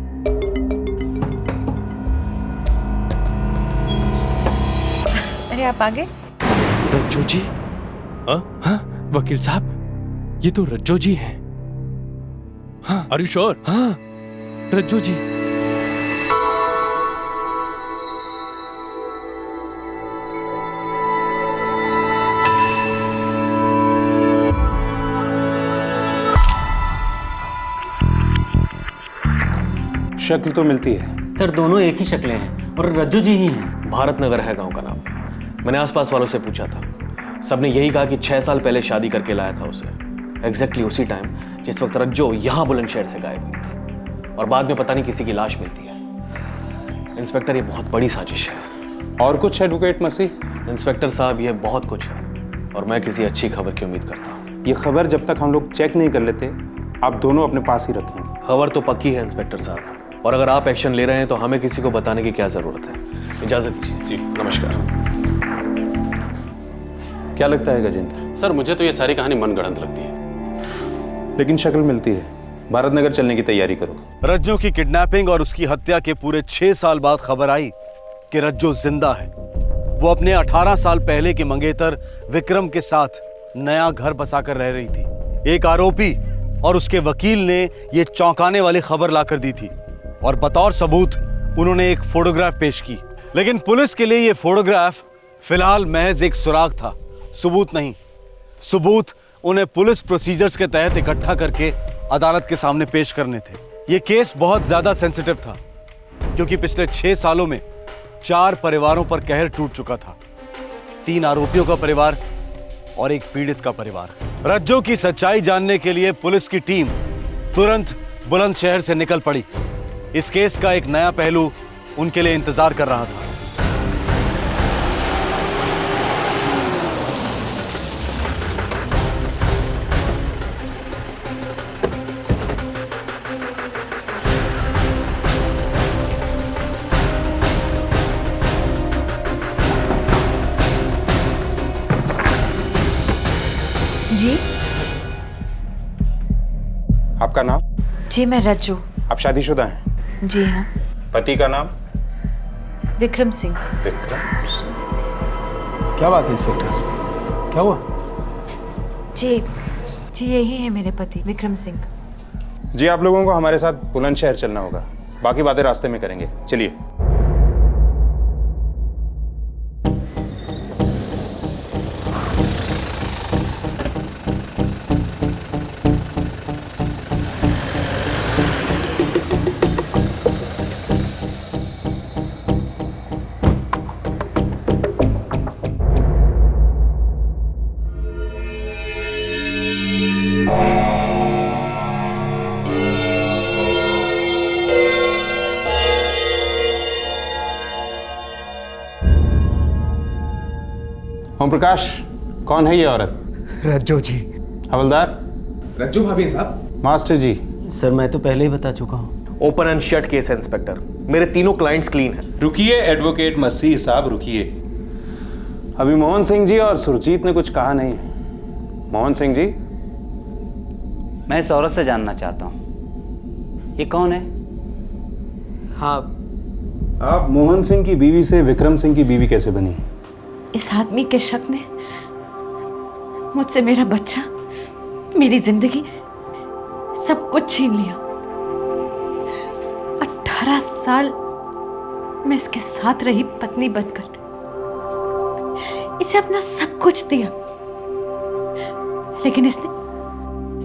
J: अरे आप आ गए?
T: रज्जो जी? हाँ वकील साहब, ये तो रज्जो जी हैं। हाँ,
P: आर यू श्योर?
T: हाँ, रज्जो जी।
G: शक्ल तो मिलती है
I: सर, दोनों एक ही शक्लें हैं और रज्जू जी ही हैं।
P: भारत नगर है गांव का नाम। मैंने आसपास वालों से पूछा था, सबने यही कहा कि 6 साल पहले शादी करके लाया था उसे, एग्जैक्टली उसी टाइम जिस वक्त रज्जो यहाँ बुलंदशहर से गायब हुई थी, और बाद में पता नहीं किसी की लाश मिलती है। इंस्पेक्टर, ये बहुत बड़ी साजिश है।
G: और कुछ एडवोकेट मसीह?
P: इंस्पेक्टर साहब, ये बहुत कुछ है, और मैं किसी अच्छी खबर की उम्मीद करता हूँ।
G: ये खबर जब तक हम लोग चेक नहीं कर लेते, आप दोनों अपने पास ही रखें।
P: खबर तो पक्की है इंस्पेक्टर साहब, और अगर आप एक्शन ले रहे हैं तो हमें किसी को बताने की क्या जरूरत है। इजाजत दीजिए।
H: जी
P: नमस्कार।
G: क्या लगता है गजेंद्र?
H: सर, मुझे तो ये सारी कहानी मनगढ़ंत लगती है,
G: लेकिन शक्ल मिलती है। भारत नगर चलने की तैयारी करो।
A: रज्जो की किडनैपिंग और उसकी हत्या के पूरे 6 साल बाद खबर आई कि रज्जो जिंदा है। वो अपने 18 साल पहले के मंगेतर विक्रम के साथ नया घर बसाकर रह रही थी। एक आरोपी और उसके वकील ने ये चौंकाने वाली खबर लाकर दी थी, और बतौर सबूत उन्होंने एक फोटोग्राफ पेश की। लेकिन पुलिस के लिए ये फोटोग्राफ फिलहाल महज एक सुराग था, सबूत नहीं। सबूत उन्हें पुलिस प्रोसीजर्स के तहत इकट्ठा करके अदालत के सामने पेश करने थे। ये केस बहुत ज्यादा सेंसिटिव था, क्योंकि पिछले 6 सालों में 4 परिवारों पर कहर टूट चुका था। 3 आरोपियों का परिवार और एक पीड़ित का परिवार। रज्जो की सच्चाई जानने के लिए पुलिस की टीम तुरंत बुलंदशहर से निकल पड़ी। इस केस का एक नया पहलू उनके लिए इंतजार कर रहा था।
J: जी?
G: आपका नाम?
J: जी, मैं रज्जू।
G: आप शादीशुदा हैं?
J: जी हाँ।
G: पति का नाम?
J: विक्रम सिंह।
G: विक्रम।
D: क्या बात है इंस्पेक्टर, क्या हुआ?
J: जी जी, यही है मेरे पति विक्रम सिंह।
G: जी, आप लोगों को हमारे साथ बुलंदशहर चलना होगा, बाकी बातें रास्ते में करेंगे। चलिए। ओम प्रकाश, कौन है ये औरत?
L: रज्जो जी।
G: हवलदार?
M: रज्जू भाभी साहब।
G: मास्टर जी।
I: सर, मैं तो पहले ही बता चुका हूँ।
P: ओपन एंड शट केस है इंस्पेक्टर। मेरे तीनों क्लाइंट्स क्लीन हैं।
G: रुकिए एडवोकेट मसीह साहब, रुकिए। अभी मोहन सिंह जी और सुरजीत ने कुछ कहा नहीं है। मोहन सिंह जी,
C: मैं इस औरत से जानना चाहता हूं, ये कौन है?
P: हाँ,
G: आप मोहन सिंह की बीवी से विक्रम सिंह की बीवी कैसे बनी?
J: इस आदमी के शक ने मुझसे मेरा बच्चा, मेरी जिंदगी, सब कुछ छीन लिया। 18 साल मैं इसके साथ रही पत्नी बनकर, इसे अपना सब कुछ दिया, लेकिन इसने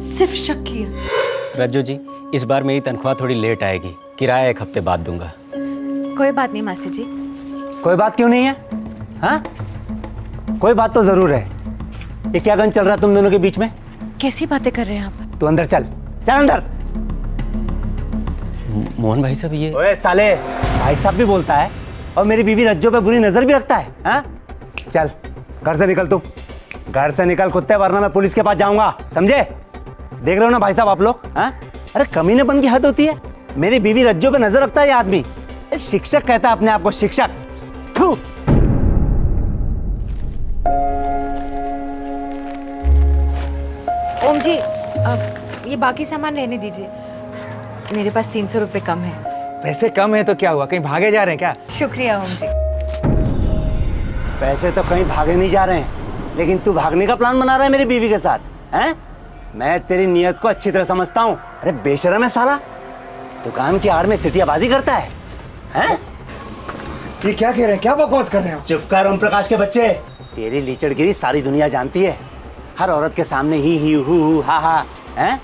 J: सिर्फ शक किया।
I: रज्जू जी, इस बार मेरी तनख्वाह थोड़ी लेट आएगी, किराया 1 हफ्ते बाद दूंगा।
J: कोई बात नहीं मास्टर जी।
C: कोई बात क्यों नहीं है? हाँ, कोई बात तो जरूर है। ये क्या गन चल रहा है तुम दोनों के बीच में?
J: कैसी बातें कर रहे हैं आप?
C: तू अंदर चल, चल अंदर।
I: मोहन भाई साहब, ये
C: ओए साले, भाई साहब भी बोलता है और मेरी बीवी रज्जो पे बुरी नजर भी रखता है। हाँ, चल घर से निकल, तू घर से निकल कुत्ते, वरना मैं पुलिस के पास जाऊंगा, समझे? देख रहे हो ना भाई साहब आप लोग? हाँ, अरे कमीनेपन की हद होती है। मेरी बीवी रज्जो पे नजर रखता है ये आदमी। शिक्षक कहता है अपने आप को, शिक्षक। थू।
J: ओम जी, अब ये बाकी सामान रहने दीजिए, मेरे पास 300 रुपए कम है।
D: पैसे कम है तो क्या हुआ, कहीं भागे जा रहे हैं क्या?
J: शुक्रिया ओम जी।
C: पैसे तो कहीं भागे नहीं जा रहे हैं, लेकिन तू भागने का प्लान बना रहा है मेरी बीवी के साथ, हैं? मैं तेरी नीयत को अच्छी तरह समझता हूँ। अरे बेशरम है साला, दुकान की आड़ में सिटियाबाजी करता है, हैं?
L: ये क्या कह रहे हैं, क्या बकवास कर रहे हैं?
C: चुप कर ओम प्रकाश के बच्चे। तेरी लीचड़गिरी सारी दुनिया जानती है, हर औरत के सामने ही हु हा हा, हैं?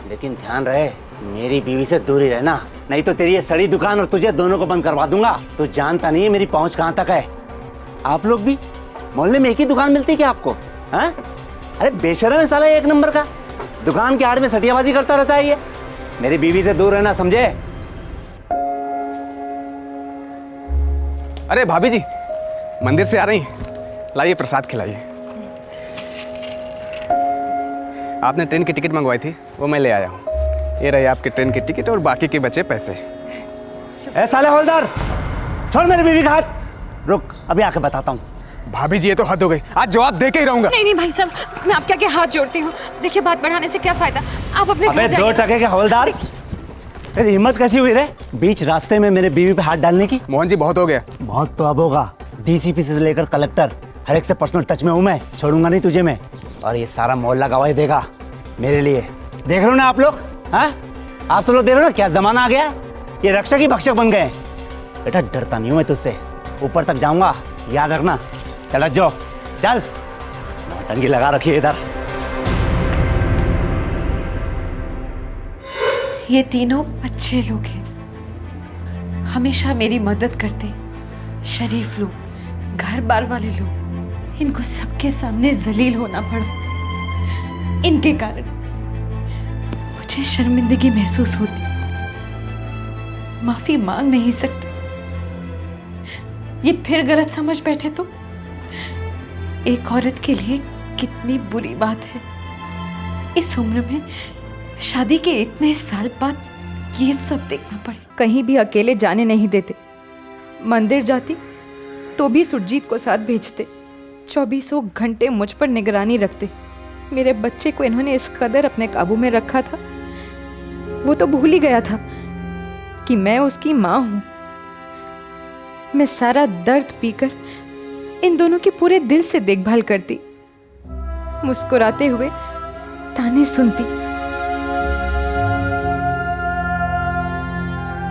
C: लेकिन ध्यान रहे, मेरी बीवी से दूर ही रहना, नहीं तो तेरी ये सड़ी दुकान और तुझे दोनों को बंद करवा दूंगा। तू जानता नहीं है मेरी पहुंच कहां तक है। आप लोग भी मोहल्ले में एक ही दुकान मिलती है क्या आपको? हैं? अरे बेशरम है साला, 1 नंबर का, दुकान के आड़ में सटियाबाजी करता रहता है ये। मेरी बीवी से दूर रहना, समझे?
M: अरे भाभी जी, मंदिर से आ रही हैं, लाइए प्रसाद खिलाइए। आपने ट्रेन की टिकट मंगवाई थी, वो मैं ले आया हूँ। ये रही आपकी ट्रेन की टिकट और बाकी के बचे पैसे।
C: ए साले हवलदार, छोड़ मेरी बीवी का हाथ। रुक, अभी आके बताता हूँ।
M: भाभी जी, ये तो हद हो गई, आज जवाब दे के ही रहूंगा।
J: नहीं नहीं भाई साहब, मैं आपके आगे हाथ जोड़ती हूँ। देखिए, बात बढ़ाने से क्या फायदा, आप अपने घर
C: अबे
J: जाइए।
C: 2 टके के हवलदार, तेरी हिम्मत कैसी हुई रे बीच रास्ते में मेरे बीवी पे हाथ डालने की?
M: मोहन जी, बहुत हो गया।
C: बहुत तो अब होगा। डीसीपी से लेकर कलेक्टर, हर एक से पर्सनल टच में हूँ मैं, छोड़ूंगा नहीं तुझे मैं। और ये सारा मोहल्ला गवाही देगा मेरे लिए। देख रहे हो ना आप लोग? हाँ, आप सब लोग देख रहे हो ना क्या जमाना आ गया? ये रक्षक ही भक्षक बन गए। बेटा डरता नहीं हूँ मैं तुझसे, ऊपर तक जाऊंगा, याद रखना। चल जो, चल, टंगी लगा रखी है इधर।
J: ये तीनों अच्छे लोग हैं, हमेशा मेरी मदद करते, शरीफ लोग, घर बार वाले लोग। इनको सबके सामने जलील होना पड़ा, इनके कारण मुझे शर्मिंदगी महसूस होती, माफी मांग नहीं सकती। ये फिर गलत समझ बैठे तो एक औरत के लिए कितनी बुरी बात है। इस उम्र में शादी के इतने साल बाद ये सब देखना पड़े।
B: कहीं भी अकेले जाने नहीं देते, मंदिर जाती तो भी सुरजीत को साथ भेजते, 24 घंटे मुझ पर निगरानी रखते। मेरे बच्चे को इन्होंने इस कदर अपने काबू में रखा था, वो तो भूल ही गया था कि मैं उसकी माँ हूँ। मैं सारा दर्द पीकर इन दोनों की पूरे दिल से देखभाल करती, मुस्कुराते हुए ताने सुनती।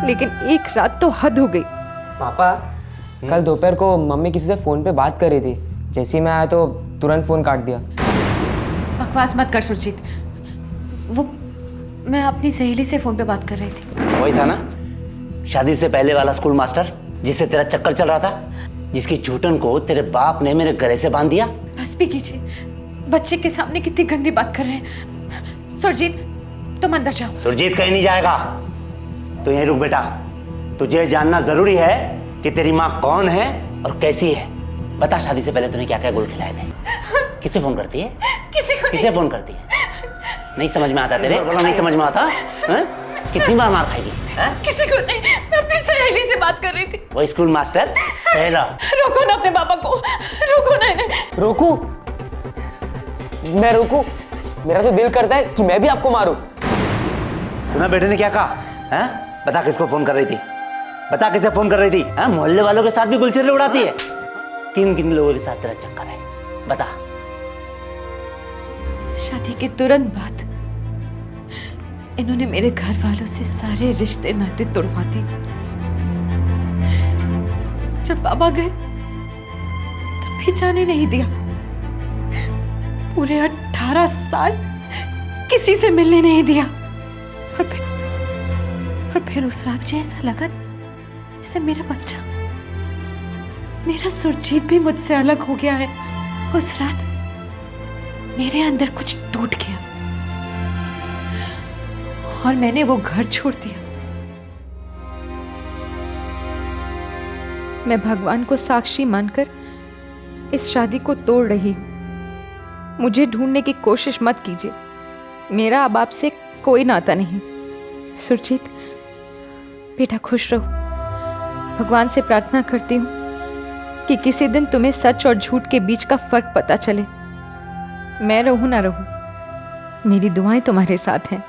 B: लेकिन एक रात तो हद हो गई।
U: पापा, कल दोपहर को मम्मी किसी से फोन पे बात कर रही थी, जैसे ही मैं आया तो तुरंत फोन काट दिया।
J: बकवास मत कर सुरजीत, वो मैं अपनी सहेली से फोन पे बात कर रही थी।
C: वही था ना, शादी से पहले वाला स्कूल मास्टर जिससे तेरा चक्कर चल रहा था, जिसकी झूठन को तेरे बाप ने मेरे गले से बांध दिया।
J: बस भी कीजिए, बच्चे के सामने कितनी गंदी बात कर रहे हैं। सुरजीत, तुम अंदर जाओ।
C: सुरजीत कहीं नहीं जाएगा, तो यहीं रुक बेटा। तुझे जानना जरूरी है कि तेरी माँ कौन है और कैसी है। बता, शादी से पहले तूने क्या क्या गोल खिलाए थे? किसे फोन करती है? किसे फोन करती है? नहीं समझ में आता तेरे? बोलो नहीं समझ में आता है? कितनी बार मार खाएगी?
J: किसी को नहीं, मैं अपनी सहेली से बात कर रही थी।
C: वो स्कूल मास्टर सहेला।
J: रोको ना अपने पापा को, रोको ना इन्हें।
U: रोकू? मैं रोकू? मेरा तो दिल करता है कि मैं भी आपको मारूं।
C: सुना बेटे ने क्या कहा? हैं? बता किसको फोन कर रही थी? बता किसे फोन कर रही थी? हैं? मोहल्ले वालों के साथ भी गुलछर्रे उड़ाती है? किन किन लोगों के साथ तेरा चक्कर है? बता।
J: शादी के तुरंत बाद इन्होंने मेरे घर वालों से सारे रिश्ते नाते तोड़वा दिए। जब बाबा गए तब भी जाने नहीं दिया। पूरे 18 साल किसी से मिलने नहीं दिया। और फिर उस रात जैसा लगा जैसे मेरा बच्चा, मेरा सुरजीत भी मुझसे अलग हो गया है। उस रात मेरे अंदर कुछ टूट गया और मैंने वो घर छोड़ दिया। मैं भगवान को साक्षी मानकर इस शादी को तोड़ रही हूं। मुझे ढूंढने की कोशिश मत कीजिए, मेरा अब आपसे कोई नाता नहीं। सुरजीत बेटा खुश रहो। भगवान से प्रार्थना करती हूँ कि किसी दिन तुम्हें सच और झूठ के बीच का फर्क पता चले। मैं रहूं ना रहूं, मेरी दुआएं तुम्हारे साथ हैं।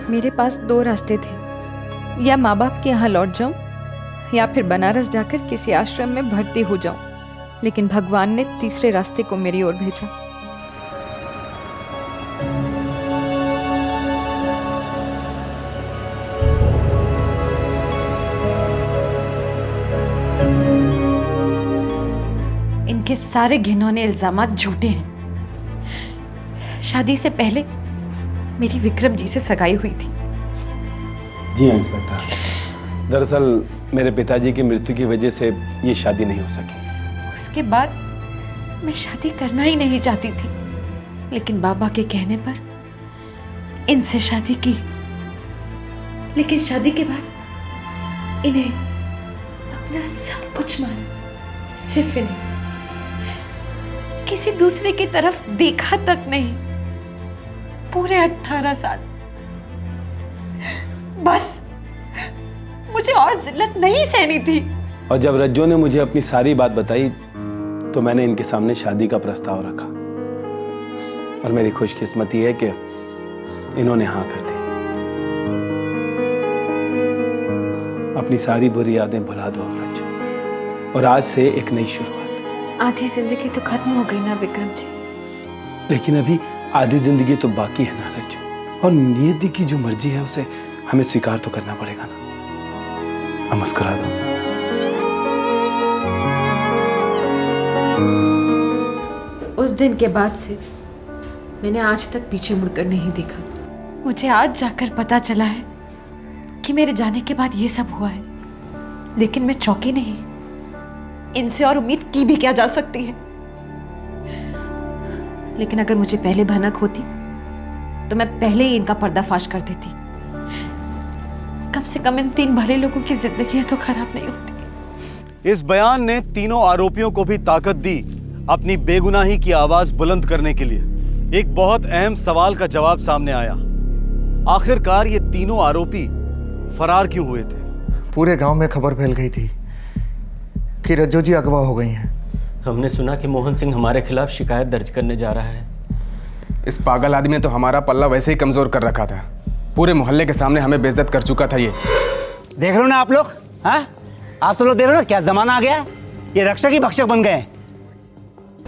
J: मेरे पास 2 रास्ते थे, या माँ बाप के यहाँ लौट जाऊं या फिर बनारस जाकर किसी आश्रम में भर्ती हो जाऊं। लेकिन भगवान ने तीसरे रास्ते को मेरी ओर भेजा। इनके सारे घिनौने इल्जामात झूठे हैं। शादी से पहले मेरी विक्रम जी से सगाई हुई थी।
A: जी हाँ इंस्पेक्टर, दरअसल मेरे पिताजी की मृत्यु की वजह से ये शादी नहीं हो सकी।
J: उसके बाद मैं शादी करना ही नहीं चाहती थी, लेकिन बाबा के कहने पर इनसे शादी की। लेकिन शादी के बाद इन्हें अपना सब कुछ माना, सिर्फ इन्हें। किसी दूसरे की तरफ देखा तक नहीं, पूरे 18 साल। बस मुझे और जिल्लत नहीं सहनी थी।
A: और जब रज्जो ने मुझे अपनी सारी बात बताई तो मैंने इनके सामने शादी का प्रस्ताव रखा। और मेरी खुशकिस्मती है कि इन्होंने हाँ कर दी। अपनी सारी बुरी यादें भुला दो अब रज्जो, और आज से एक नई शुरुआत।
J: आधी जिंदगी तो खत्म हो गई ना विक्रम जी।
A: लेकिन अभी आधी जिंदगी तो बाकी है ना रज्जो, और नियति की जो मर्जी है उसे हमें स्वीकार तो करना पड़ेगा ना। अब मुस्कुरा दो।
J: उस दिन के बाद से मैंने आज तक पीछे मुड़कर नहीं देखा। मुझे आज जाकर पता चला है कि मेरे जाने के बाद ये सब हुआ है, लेकिन मैं चौंकी नहीं। इनसे और उम्मीद की भी क्या जा सकती है। लेकिन अगर मुझे पहले भनक होती तो मैं पहले ही इनका पर्दाफाश कर देती। कम से कम इन 3 भले लोगों की जिंदगी तो खराब नहीं होती।
A: इस बयान ने तीनों आरोपियों को भी ताकत दी अपनी बेगुनाही की आवाज बुलंद करने के लिए। एक बहुत अहम सवाल का जवाब सामने आया, आखिरकार ये तीनों आरोपी फरार क्यों हुए थे?
L: पूरे गांव में खबर फैल गई थी कि रज्जो जी अगवा हो गई हैं।
I: हमने सुना कि मोहन सिंह हमारे खिलाफ शिकायत दर्ज करने जा रहा है।
M: इस पागल आदमी ने तो हमारा पल्ला वैसे ही कमजोर कर रखा था। पूरे मोहल्ले के सामने हमें बेइज्जत कर चुका था ये।
C: देख रहे हो ना आप लोग? हाँ, आप सब लोग देख रहे हो ना क्या जमाना आ गया है? ये रक्षक ही भक्षक बन गए।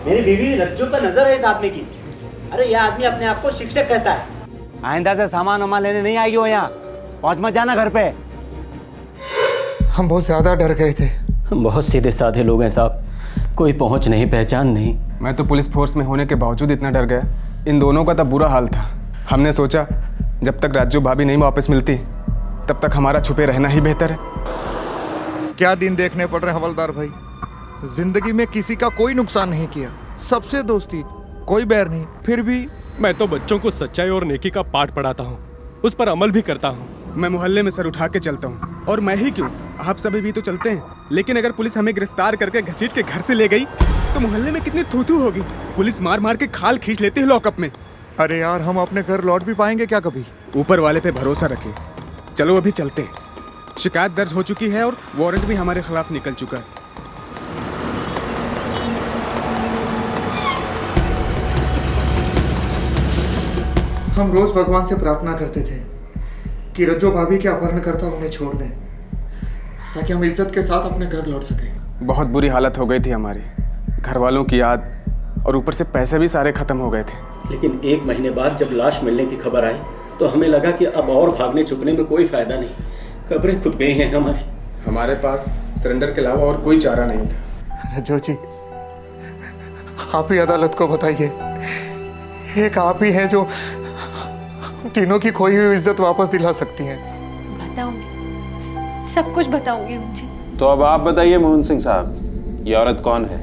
N: मेरी बीवी रज्जो पर नजर है इस आदमी की। अरे यह आदमी अपने आप को शिक्षक कहता है।
C: आइंदा से सामान वामान लेने नहीं आएगी वो यहाँ। पहुंच मत जाना घर पे।
L: हम बहुत ज्यादा डर गए थे।
I: हम बहुत सीधे साधे लोग हैं साहब, कोई पहुंच नहीं, पहचान नहीं।
M: मैं तो पुलिस फोर्स में होने के बावजूद इतना डर गया। इन दोनों का तब बुरा हाल था। हमने सोचा जब तक राजू भाभी नहीं वापस मिलती तब तक हमारा छुपे रहना ही बेहतर है।
K: क्या दिन देखने पड़ रहे हैं हवलदार भाई। जिंदगी में किसी का कोई नुकसान नहीं किया, सबसे दोस्ती, कोई बैर नहीं, फिर भी
T: मैं तो बच्चों को सच्चाई और नेकी का पाठ पढ़ाता हूँ, उस पर अमल भी करता हूँ।
M: मैं मोहल्ले में सर उठा के चलता हूँ, और मैं ही क्यों, आप सभी भी तो चलते हैं। लेकिन अगर पुलिस हमें गिरफ्तार करके घसीट के घर से ले गई तो मोहल्ले में कितनी थू-थू होगी। पुलिस मार मार के खाल खींच लेती है लॉकअप में।
K: अरे यार, हम अपने घर लौट भी पाएंगे क्या कभी?
M: ऊपर वाले पे भरोसा रखें। चलो अभी चलते हैं। शिकायत दर्ज हो चुकी है और वारंट भी हमारे खिलाफ निकल चुका है।
L: हम रोज भगवान से प्रार्थना करते थे कि रज्जो भाभी के अपहरणकर्ता उन्हें छोड़ दें, ताकि हम इज्जत के साथ अपने घर लौट सकें।
M: बहुत बुरी हालत हो गई थी हमारी, घर वालों की याद, और ऊपर से पैसे भी सारे खत्म हो गए थे।
R: लेकिन 1 महीने बाद जब लाश मिलने की खबर आई तो हमें लगा कि अब और भागने छुपने में कोई फायदा नहीं, कब्रें खुद गई हैं हमारी।
M: हमारे पास सरेंडर के अलावा और कोई चारा नहीं था।
L: रज्जो जी, आप ही अदालत को बताइए, एक आप ही हैं जो तीनों की खोई हुई इज्जत वापस दिला सकती हैं।
J: बताऊंगी, सब कुछ बताऊंगी जी।
G: तो अब आप बताइए मोहन सिंह साहब, ये औरत कौन है?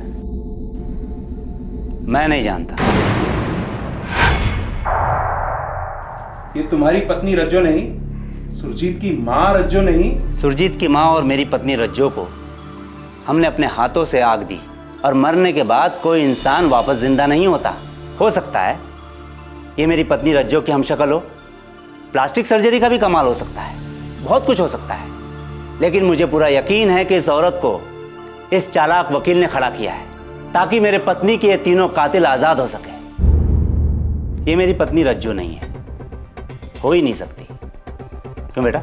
C: मैं नहीं जानता।
G: ये तुम्हारी पत्नी रज्जो नहीं, सुरजीत की माँ रज्जो नहीं?
C: सुरजीत की माँ और मेरी पत्नी रज्जो को हमने अपने हाथों से आग दी, और मरने के बाद कोई इंसान वापस जिंदा नहीं होता। हो सकता है ये मेरी पत्नी रज्जो की हमशक्ल हो, प्लास्टिक सर्जरी का भी कमाल हो सकता है, बहुत कुछ हो सकता है, लेकिन मुझे पूरा यकीन है कि इस औरत को इस चालाक वकील ने खड़ा किया है ताकि मेरे पत्नी के ये तीनों कातिल आजाद हो सके। ये मेरी पत्नी रज्जो नहीं है, हो ही नहीं सकती। क्यों बेटा,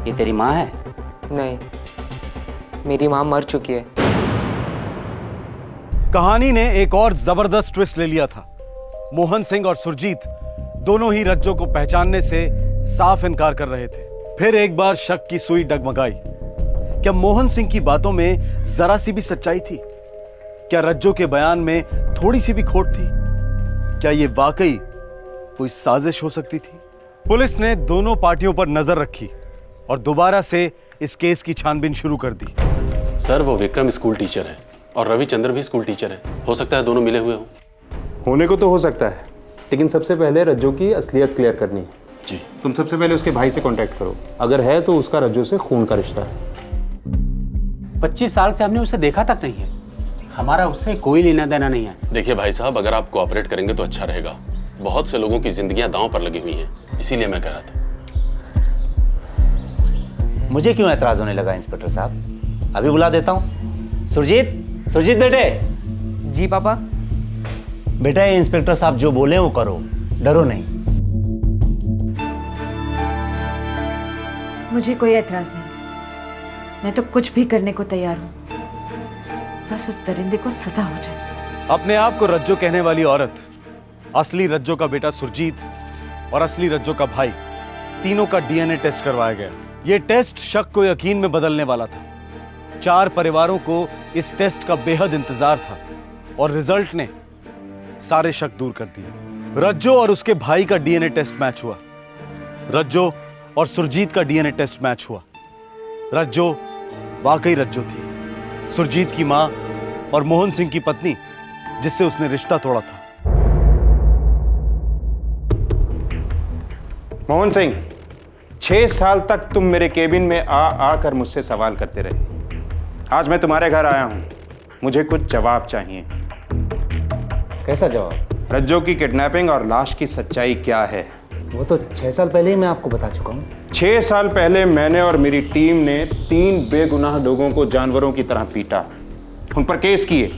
C: ये तेरी माँ है?
U: नहीं, मेरी माँ मर चुकी है।
A: कहानी ने एक और जबरदस्त ट्विस्ट ले लिया था। मोहन सिंह और सुरजीत दोनों ही रज्जो को पहचानने से साफ इनकार कर रहे थे। फिर एक बार शक की सुई डगमगाई। क्या मोहन सिंह की बातों में जरा सी भी सच्चाई थी? क्या रज्जो के बयान में थोड़ी सी भी खोट थी? क्या यह वाकई कोई साजिश हो सकती थी? पुलिस ने दोनों पार्टियों पर नजर रखी और दोबारा से इस केस की छानबीन शुरू कर दी।
H: सर, वो विक्रम स्कूल टीचर है और रविचंद्र भी स्कूल टीचर है, हो सकता है दोनों मिले हुए हों।
G: होने को तो हो सकता है, लेकिन सबसे पहले रज्जो की असलियत क्लियर करनी है।
H: जी।
G: तुम सबसे पहले उसके भाई से कांटेक्ट करो, अगर है तो उसका रज्जो से खून का रिश्ता है।
R: 25 साल से हमने उसे देखा तक नहीं है, हमारा उससे कोई लेना देना नहीं है।
H: देखिए भाई साहब, अगर आप कोऑपरेट करेंगे तो अच्छा रहेगा। बहुत से लोगों की जिंदगियां दांव पर लगी हुई हैं, इसीलिए मैं कह रहा था।
C: मुझे क्यों एतराज होने लगा इंस्पेक्टर साहब? अभी बुला देता हूँ। सुरजीत, सुरजीत बेटे।
U: जी पापा।
C: बेटा, ये इंस्पेक्टर साहब जो बोले वो करो, डरो नहीं।
J: मुझे कोई एतराज नहीं, मैं तो कुछ भी करने को तैयार हूँ, बस उस दरिंदे को सजा हो जाए।
A: अपने आप को रज्जो कहने वाली औरत, असली रज्जो का बेटा सुरजीत और असली रज्जो का भाई, तीनों का डीएनए टेस्ट करवाया गया। यह टेस्ट शक को यकीन में बदलने वाला था। 4 परिवारों को इस टेस्ट का बेहद इंतजार था और रिजल्ट ने सारे शक दूर कर दिए। रज्जो और उसके भाई का डीएनए टेस्ट मैच हुआ। रज्जो और सुरजीत का डीएनए टेस्ट मैच हुआ। रज्जो वाकई रज्जो थी, सुरजीत की मां और मोहन सिंह की पत्नी जिससे उसने रिश्ता तोड़ा था।
G: मोहन सिंह, 6 साल तक तुम मेरे केबिन में आकर मुझसे सवाल करते रहे। आज मैं तुम्हारे घर आया हूं, मुझे कुछ जवाब चाहिए।
C: कैसा जवाब?
G: रज्जो की किडनैपिंग और लाश की सच्चाई क्या है?
C: वो तो 6 साल पहले ही मैं आपको बता चुका हूँ।
G: 6 साल पहले मैंने और मेरी टीम ने 3 बेगुनाह लोगों को जानवरों की तरह पीटा, उन पर केस किए,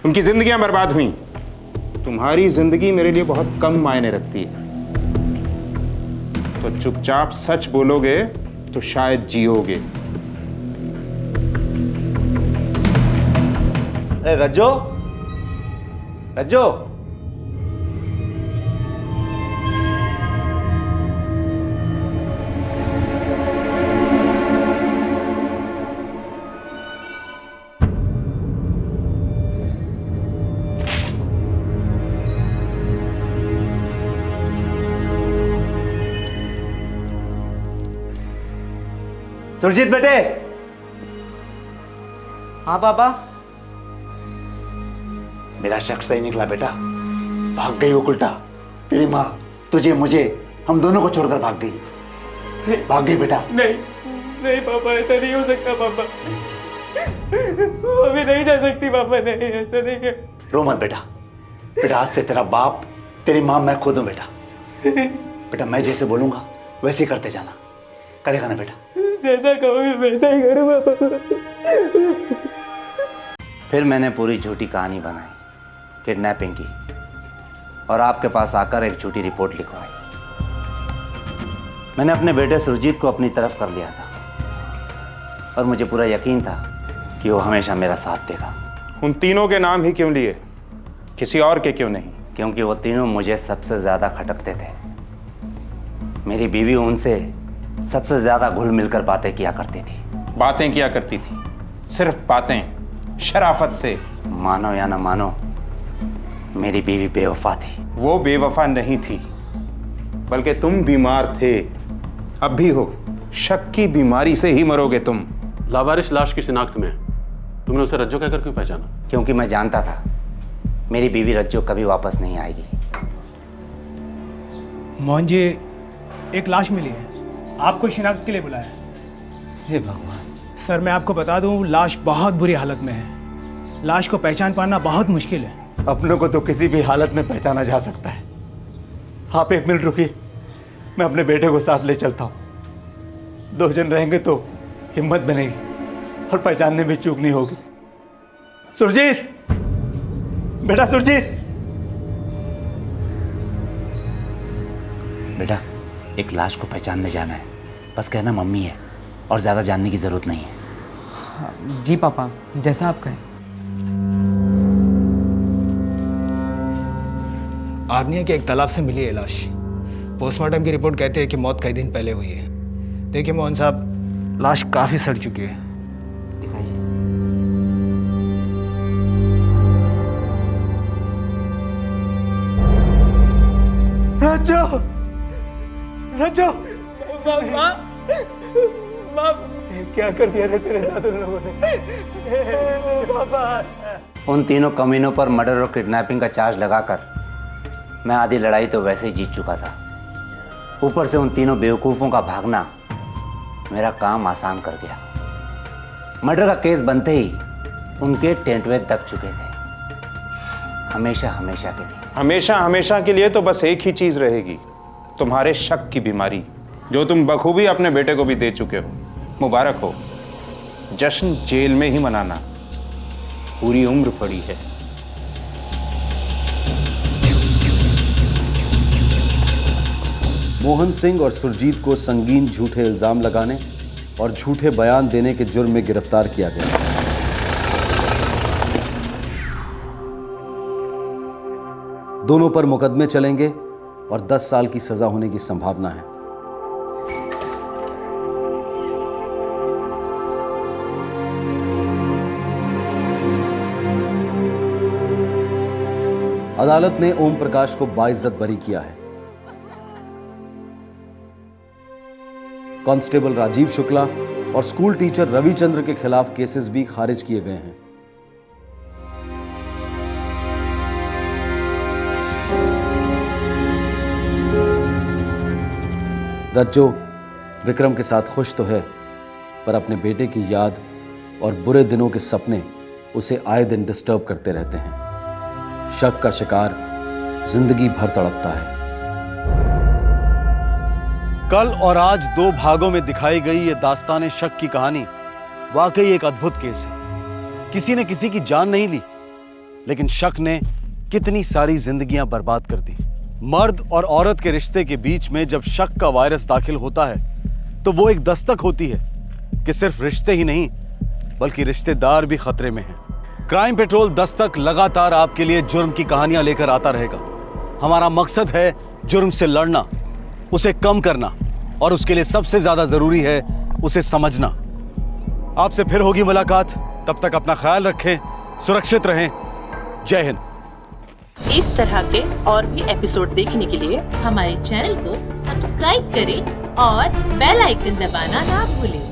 G: उनकी जिंदगियां बर्बाद हुई। तुम्हारी जिंदगी मेरे लिए बहुत कम मायने रखती है, तो चुपचाप सच बोलोगे तो शायद जियोगे।
C: अरे रज्जो, रज्जो, सुरजीत बेटे,
U: हाँ पापा।
C: मेरा शक सही निकला बेटा, भाग गई वो उल्टा। तेरी माँ तुझे मुझे हम दोनों को छोड़कर भाग गई। भाग गई बेटा।
N: नहीं नहीं पापा, ऐसा नहीं हो सकता पापा, वो अभी नहीं जा सकती पापा, नहीं ऐसा नहीं है।
C: रो मत बेटा, बेटा आज से तेरा बाप तेरी माँ मैं खुद हूँ बेटा। बेटा मैं जैसे बोलूंगा वैसे ही करते जाना, करेगा ना बेटा?
N: जैसा कहोगे वैसा ही करूँगा पापा।
C: फिर मैंने पूरी झूठी कहानी बनाई किडनैपिंग की, और आपके पास आकर एक झूठी रिपोर्ट लिखवाई। मैंने अपने बेटे सुरजीत को अपनी तरफ कर लिया था, और मुझे पूरा यकीन था कि वो हमेशा मेरा साथ देगा।
G: उन तीनों के नाम ही क्यों लिए, किसी और के क्यों नहीं?
C: क्योंकि वो तीनों मुझे सबसे ज्यादा खटकते थे। मेरी बीवी उनसे सबसे ज्यादा घुल मिलकर बातें किया करती थी।
G: बातें किया करती थी, सिर्फ बातें, शराफत से।
C: मानो या ना मानो, मेरी बीवी बेवफा थी।
G: वो बेवफा नहीं थी, बल्कि तुम बीमार थे, अब भी हो। शक की बीमारी से ही मरोगे तुम।
H: लावारिश लाश की शिनाख्त में तुमने उसे रज्जो कहकर क्यों पहचाना?
C: क्योंकि मैं जानता था मेरी बीवी रज्जो कभी वापस नहीं आएगी।
D: मोहन जी, एक लाश मिली है, आपको शिनाख्त के लिए बुलाया है।
C: हे भगवान।
D: सर मैं आपको बता दूं, लाश बहुत बुरी हालत में है। लाश को पहचान पाना बहुत मुश्किल है।
C: अपनों को तो किसी भी हालत में पहचाना जा सकता है। आप एक मिनट रुकिए, मैं अपने बेटे को साथ ले चलता हूँ। 2 जन रहेंगे तो हिम्मत बनेगी और पहचानने में चूक नहीं होगी। सुरजीत, बेटा सुरजीत। बेटा एक लाश को पहचानने जाना है, बस कहना मम्मी है, और ज्यादा जानने की जरूरत नहीं है।
U: जी पापा, जैसा आप कहें।
D: आर्निया के एक तालाब से मिली है लाश। पोस्टमार्टम की रिपोर्ट कहती है कि मौत कई दिन पहले हुई है। देखिए मोहन साहब, लाश काफी सड़ चुकी है।
N: रज्जो, रज्जो, माँ, क्या कर दिया रे तेरे साथ उन लोगों ने? पापा।
C: उन तीनों कमीनों पर मर्डर और किडनैपिंग का चार्ज लगाकर मैं आधी लड़ाई तो वैसे ही जीत चुका था। ऊपर से उन तीनों बेवकूफ़ों का भागना मेरा काम आसान कर गया। मर्डर का केस बनते ही उनके टेंटवे दब चुके थे, हमेशा हमेशा के लिए।
G: हमेशा हमेशा के लिए तो बस एक ही चीज रहेगी, तुम्हारे शक की बीमारी, जो तुम बखूबी अपने बेटे को भी दे चुके हो। मुबारक हो, जश्न जेल में ही मनाना, पूरी उम्र पड़ी है।
A: मोहन सिंह और सुरजीत को संगीन झूठे इल्जाम लगाने और झूठे बयान देने के जुर्म में गिरफ्तार किया गया। दोनों पर मुकदमे चलेंगे और 10 साल की सजा होने की संभावना है। अदालत ने ओम प्रकाश को बाइज्जत बरी किया है। कांस्टेबल राजीव शुक्ला और स्कूल टीचर रविचंद्र के खिलाफ केसेस भी खारिज किए गए हैं। रज्जो विक्रम के साथ खुश तो है, पर अपने बेटे की याद और बुरे दिनों के सपने उसे आए दिन डिस्टर्ब करते रहते हैं। शक का शिकार जिंदगी भर तड़पता है। कल और आज 2 भागों में दिखाई गई ये दास्तान शक की कहानी वाकई एक अद्भुत केस है। किसी ने किसी की जान नहीं ली, लेकिन शक ने कितनी सारी जिंदगियां बर्बाद कर दी। मर्द और औरत के रिश्ते के बीच में जब शक का वायरस दाखिल होता है तो वो एक दस्तक होती है कि सिर्फ रिश्ते ही नहीं बल्कि रिश्तेदार भी खतरे में हैं। क्राइम पेट्रोल दस्तक लगातार आपके लिए जुर्म की कहानियां लेकर आता रहेगा। हमारा मकसद है जुर्म से लड़ना, उसे कम करना, और उसके लिए सबसे ज्यादा जरूरी है उसे समझना। आपसे फिर होगी मुलाकात, तब तक अपना ख्याल रखें, सुरक्षित रहें। जय हिंद।
E: इस तरह के और भी एपिसोड देखने के लिए हमारे चैनल को सब्सक्राइब करें और बेल आइकन दबाना ना भूलें।